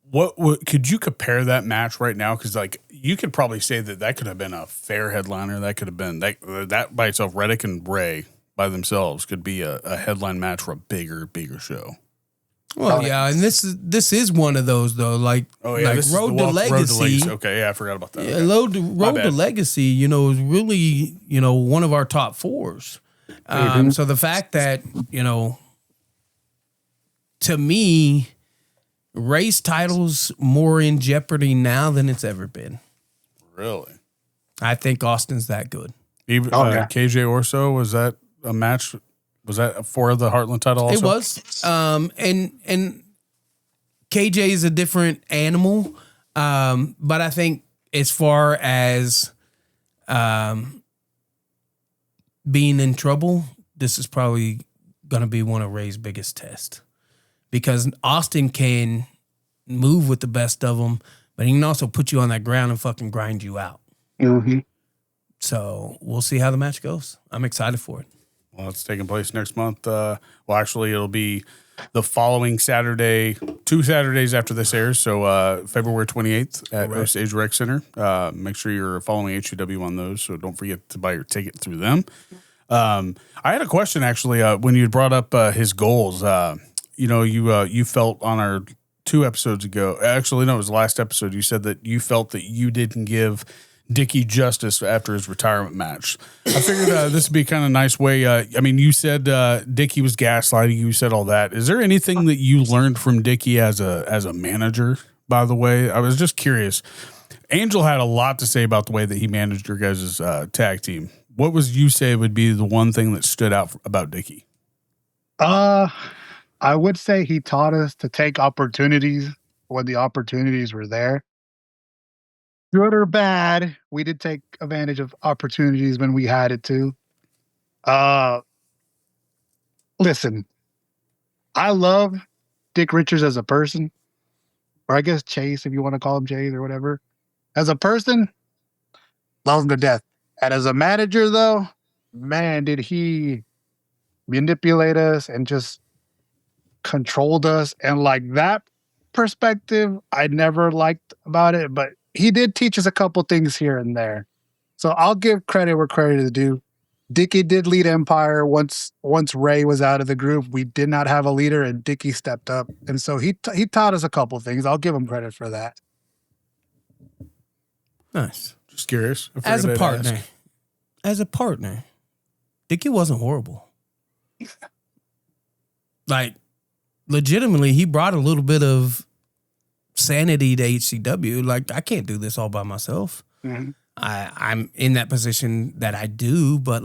What could you compare that match right now? Because you could probably say that could have been a fair headliner. That could have been that by itself. Reddick and Ray by themselves could be a headline match for a bigger show. Well, yeah, and this is one of those though. Road to Legacy. Okay, yeah, I forgot about that. Yeah, Road to Legacy, is really one of our top fours. So the fact that to me, Ray's title's more in jeopardy now than it's ever been. Really, I think Austin's that good. Even KJ Orso, was that a match? Was that for the Heartland title also? It was. And KJ is a different animal. But I think as far as being in trouble, this is probably going to be one of Ray's biggest tests. Because Austin can move with the best of them, but he can also put you on that ground and fucking grind you out. Mm-hmm. So we'll see how the match goes. I'm excited for it. Well, it's taking place next month. Actually, it'll be the following Saturday, 2 Saturdays after this airs. So February 28th at Osage Rec Center. Make sure you're following HCW on those. So don't forget to buy your ticket through them. I had a question actually when you brought up his goals. You felt on our 2 episodes ago. Actually, no, it was the last episode. You said that you felt that you didn't give Dickie justice after his retirement match. I figured this would be kind of a nice way. You said Dickie was gaslighting. You said all that. Is there anything that you learned from Dickie as a manager, by the way? I was just curious. Angel had a lot to say about the way that he managed your guys' tag team. What you say would be the one thing that stood out about Dickie? I would say he taught us to take opportunities when the opportunities were there. Good or bad, we did take advantage of opportunities when we had it to. Listen, I love Dick Richards as a person, or I guess Chase, if you want to call him Chase or whatever. As a person, love him to death. And as a manager, though, man, did he manipulate us and just controlled us. And that perspective, I never liked about it, but he did teach us a couple things here and there. So I'll give credit where credit is due. Dickie did lead Empire once Ray was out of the group. We did not have a leader, and Dickie stepped up. And so he taught us a couple things. I'll give him credit for that. Nice. Just curious. As a partner, Dickie wasn't horrible. Legitimately, he brought a little bit of sanity to HCW. I can't do this all by myself. Mm-hmm. I'm in that position that I do, but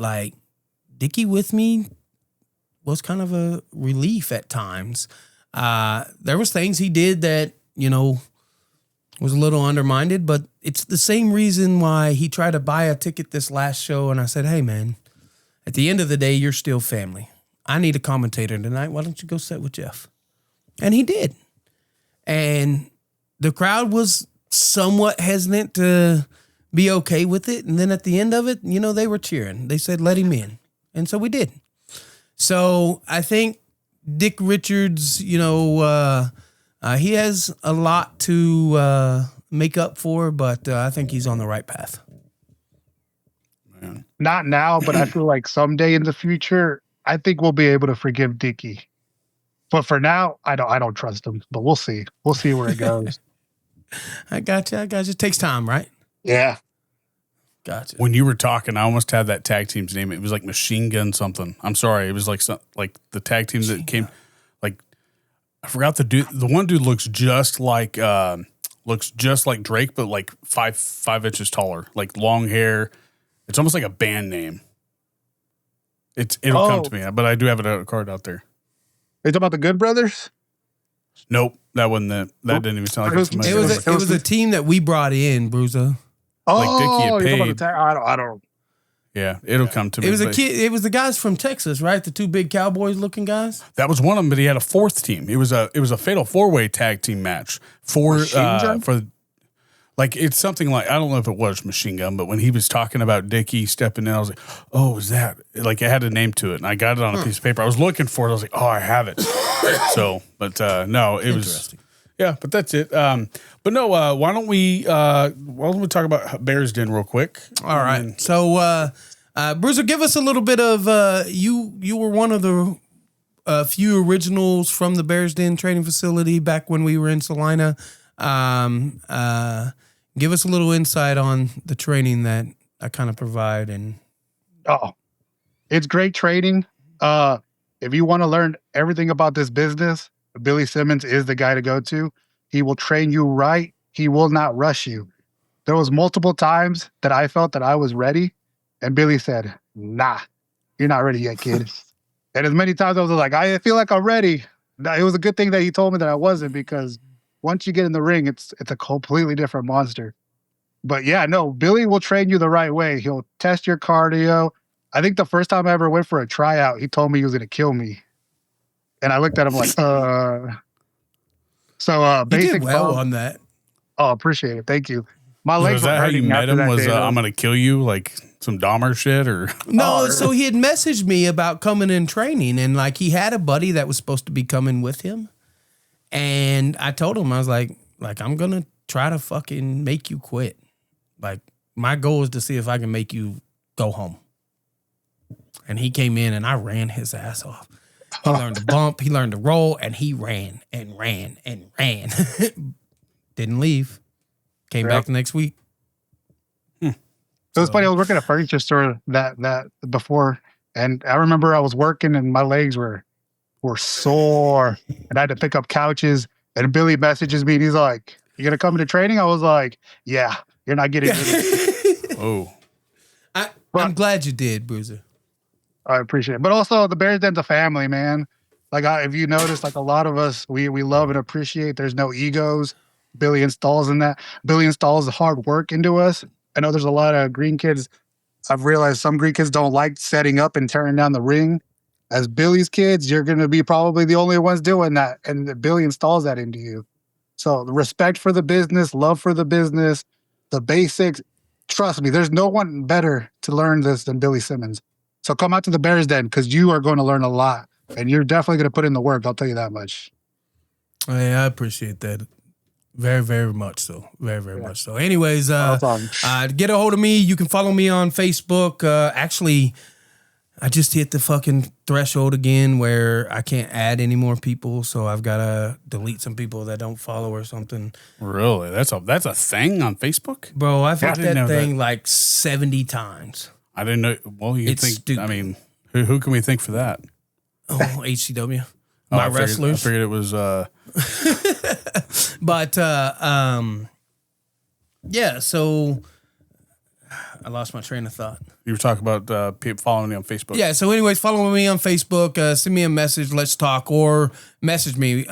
Dickie with me was kind of a relief at times. There was things he did that, was a little undermined, but it's the same reason why he tried to buy a ticket this last show. And I said, hey man, at the end of the day, you're still family. I need a commentator tonight. Why don't you go sit with Jeff? And he did. And the crowd was somewhat hesitant to be okay with it. And then at the end of it, they were cheering. They said, let him in. And so we did. So I think Dick Richards, he has a lot to make up for, but I think he's on the right path. Man. Not now, but I feel like someday in the future, I think we'll be able to forgive Dickie. But for now, I don't trust him. But we'll see. We'll see where it goes. I got you. It takes time, right? Yeah. Gotcha. When you were talking, I almost had that tag team's name. It was like Machine Gun something. I'm sorry. It was like the tag team that came. Like I forgot the dude. The one dude looks just like Drake, but like five inches taller. Like long hair. It's almost like a band name. It'll come to me, but I do have a card out there. Are you talking about the Good Brothers? Nope, that wasn't it. That didn't even sound like It was a team that we brought in, Bruiser. Like Dickie had you're talking paid. about I don't. Yeah, it'll come to me. It was a kid. It was the guys from Texas, right? The two big Cowboys looking guys. That was one of them, but he had a fourth team. It was a fatal 4-way tag team match for like it's something like I don't know if it was Machine Gun, but when he was talking about Dickie stepping in, I was like, oh, is that like it had a name to it, and I got it on a piece of paper. I was looking for it. I was like, oh, I have it. So, but no, it was. Yeah, but that's it. But no, why don't we talk about Bears Den real quick? All right. So, Bruiser, give us a little bit of you were one of the few originals from the Bears Den training facility back when we were in Salina. Give us a little insight on the training that I kind of provide. And it's great training. If you want to learn everything about this business, Billy Simmons is the guy to go to. He will train you right. He will not rush you. There was multiple times that I felt that I was ready, and Billy said, nah, you're not ready yet, kid. And as many times I was like, I feel like I'm ready. It was a good thing that he told me that I wasn't, because once you get in the ring, it's a completely different monster. But yeah, no, Billy will train you the right way. He'll test your cardio. I think the first time I ever went for a tryout, he told me he was going to kill me. And I looked at him like, So basic you did well bump. On that. Oh, appreciate it. Thank you. My legs Was that how you met him? Was I'm going to kill you, like some Dahmer shit, or no? So he had messaged me about coming in training, and like he had a buddy that was supposed to be coming with him, and I told him I was like I'm gonna try to fucking make you quit. Like my goal is to see if I can make you go home. And he came in, and I ran his ass off. He learned to bump, he learned to roll, and he ran and ran and ran. Didn't leave. Came back the next week. So it's funny, I was working at a furniture store that before, and I remember I was working and my legs were sore, and I had to pick up couches, and Billy messages me and he's like, you gonna come into training? I was like, yeah, you're not getting it. Oh. I'm glad you did, Bruiser. I appreciate it. But also the Bears Den's a family, man. Like if you notice, like a lot of us, we love and appreciate, there's no egos. Billy installs in that. Billy installs the hard work into us. I know there's a lot of green kids. I've realized some green kids don't like setting up and tearing down the ring. As Billy's kids, you're going to be probably the only ones doing that. And Billy installs that into you. So the respect for the business, love for the business, the basics. Trust me, there's no one better to learn this than Billy Simmons. So come out to the Bears Den, because you are going to learn a lot. And you're definitely going to put in the work. I'll tell you that much. Hey, I appreciate that. Very, very much so. Very, very much so. Anyways, to get a hold of me, you can follow me on Facebook. Actually, I just hit the fucking threshold again where I can't add any more people, so I've got to delete some people that don't follow or something. Really? That's a thing on Facebook? Bro, I've hit that thing like 70 times. I didn't know. Well, you think, stupid. I mean, who can we think for that? Oh, HCW. My wrestlers. I figured it was... But, yeah, so I lost my train of thought. You were talking about people following me on Facebook. Yeah, so anyways, follow me on Facebook. Send me a message, let's talk, or message me.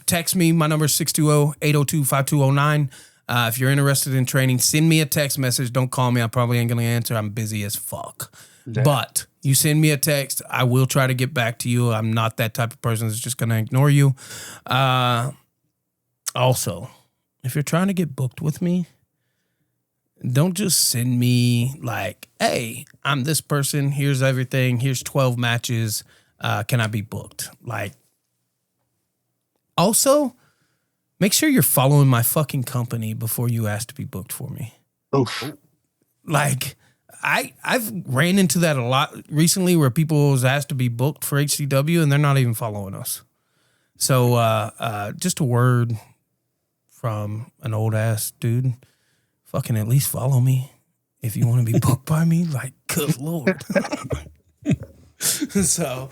Text me. My number is 620-802-5209. If you're interested in training, send me a text message. Don't call me. I probably ain't going to answer. I'm busy as fuck. Yeah. But you send me a text, I will try to get back to you. I'm not that type of person that's just going to ignore you. Also, if you're trying to get booked with me, don't just send me like, hey, I'm this person. Here's everything. Here's 12 matches. Can I be booked? Like, also, make sure you're following my fucking company before you ask to be booked for me. Oof. Like, I've ran into that a lot recently where people was asked to be booked for HCW and they're not even following us. So just a word from an old ass dude. Fucking at least follow me. if you want to be booked by me, like, good Lord. So,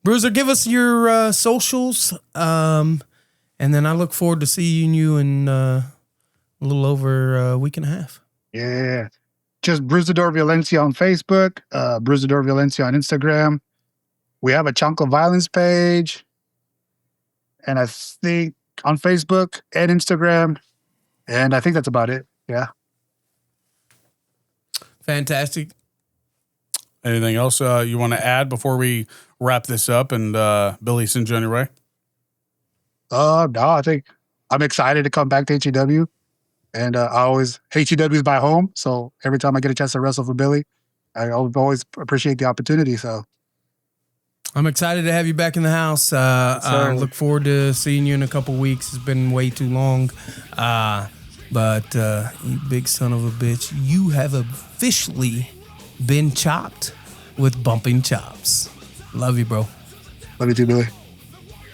Bruiser, give us your socials, and then I look forward to seeing you in a little over a week and a half. Yeah. Just Bruiserdor Violencia on Facebook, Bruiserdor Violencia on Instagram. We have a Chunk of Violence page, and I think on Facebook and Instagram, and I think that's about it. Yeah. Fantastic. Anything else you want to add before we wrap this up and Billy sends you on your way? No, I think I'm excited to come back to HEW. And HEW is my home. So every time I get a chance to wrestle for Billy, I always appreciate the opportunity. So I'm excited to have you back in the house. I look forward to seeing you in a couple weeks. It's been way too long. But you big son of a bitch, you have officially been chopped with Bumping Chops. Love you, bro. Love you too, Billy.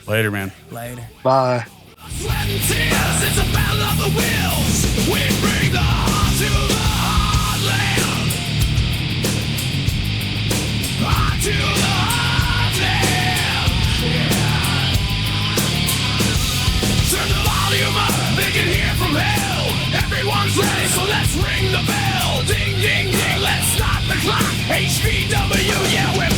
Later, man. Later. Bye. Sweat and tears, it's a battle of the wills. We bring the heart to the heartland. Heart to the heartland. Turn the volume up, they can hear from hell. Everyone's ready, so let's ring the bell. Ding, ding, ding, let's start the clock. HBW, yeah, we're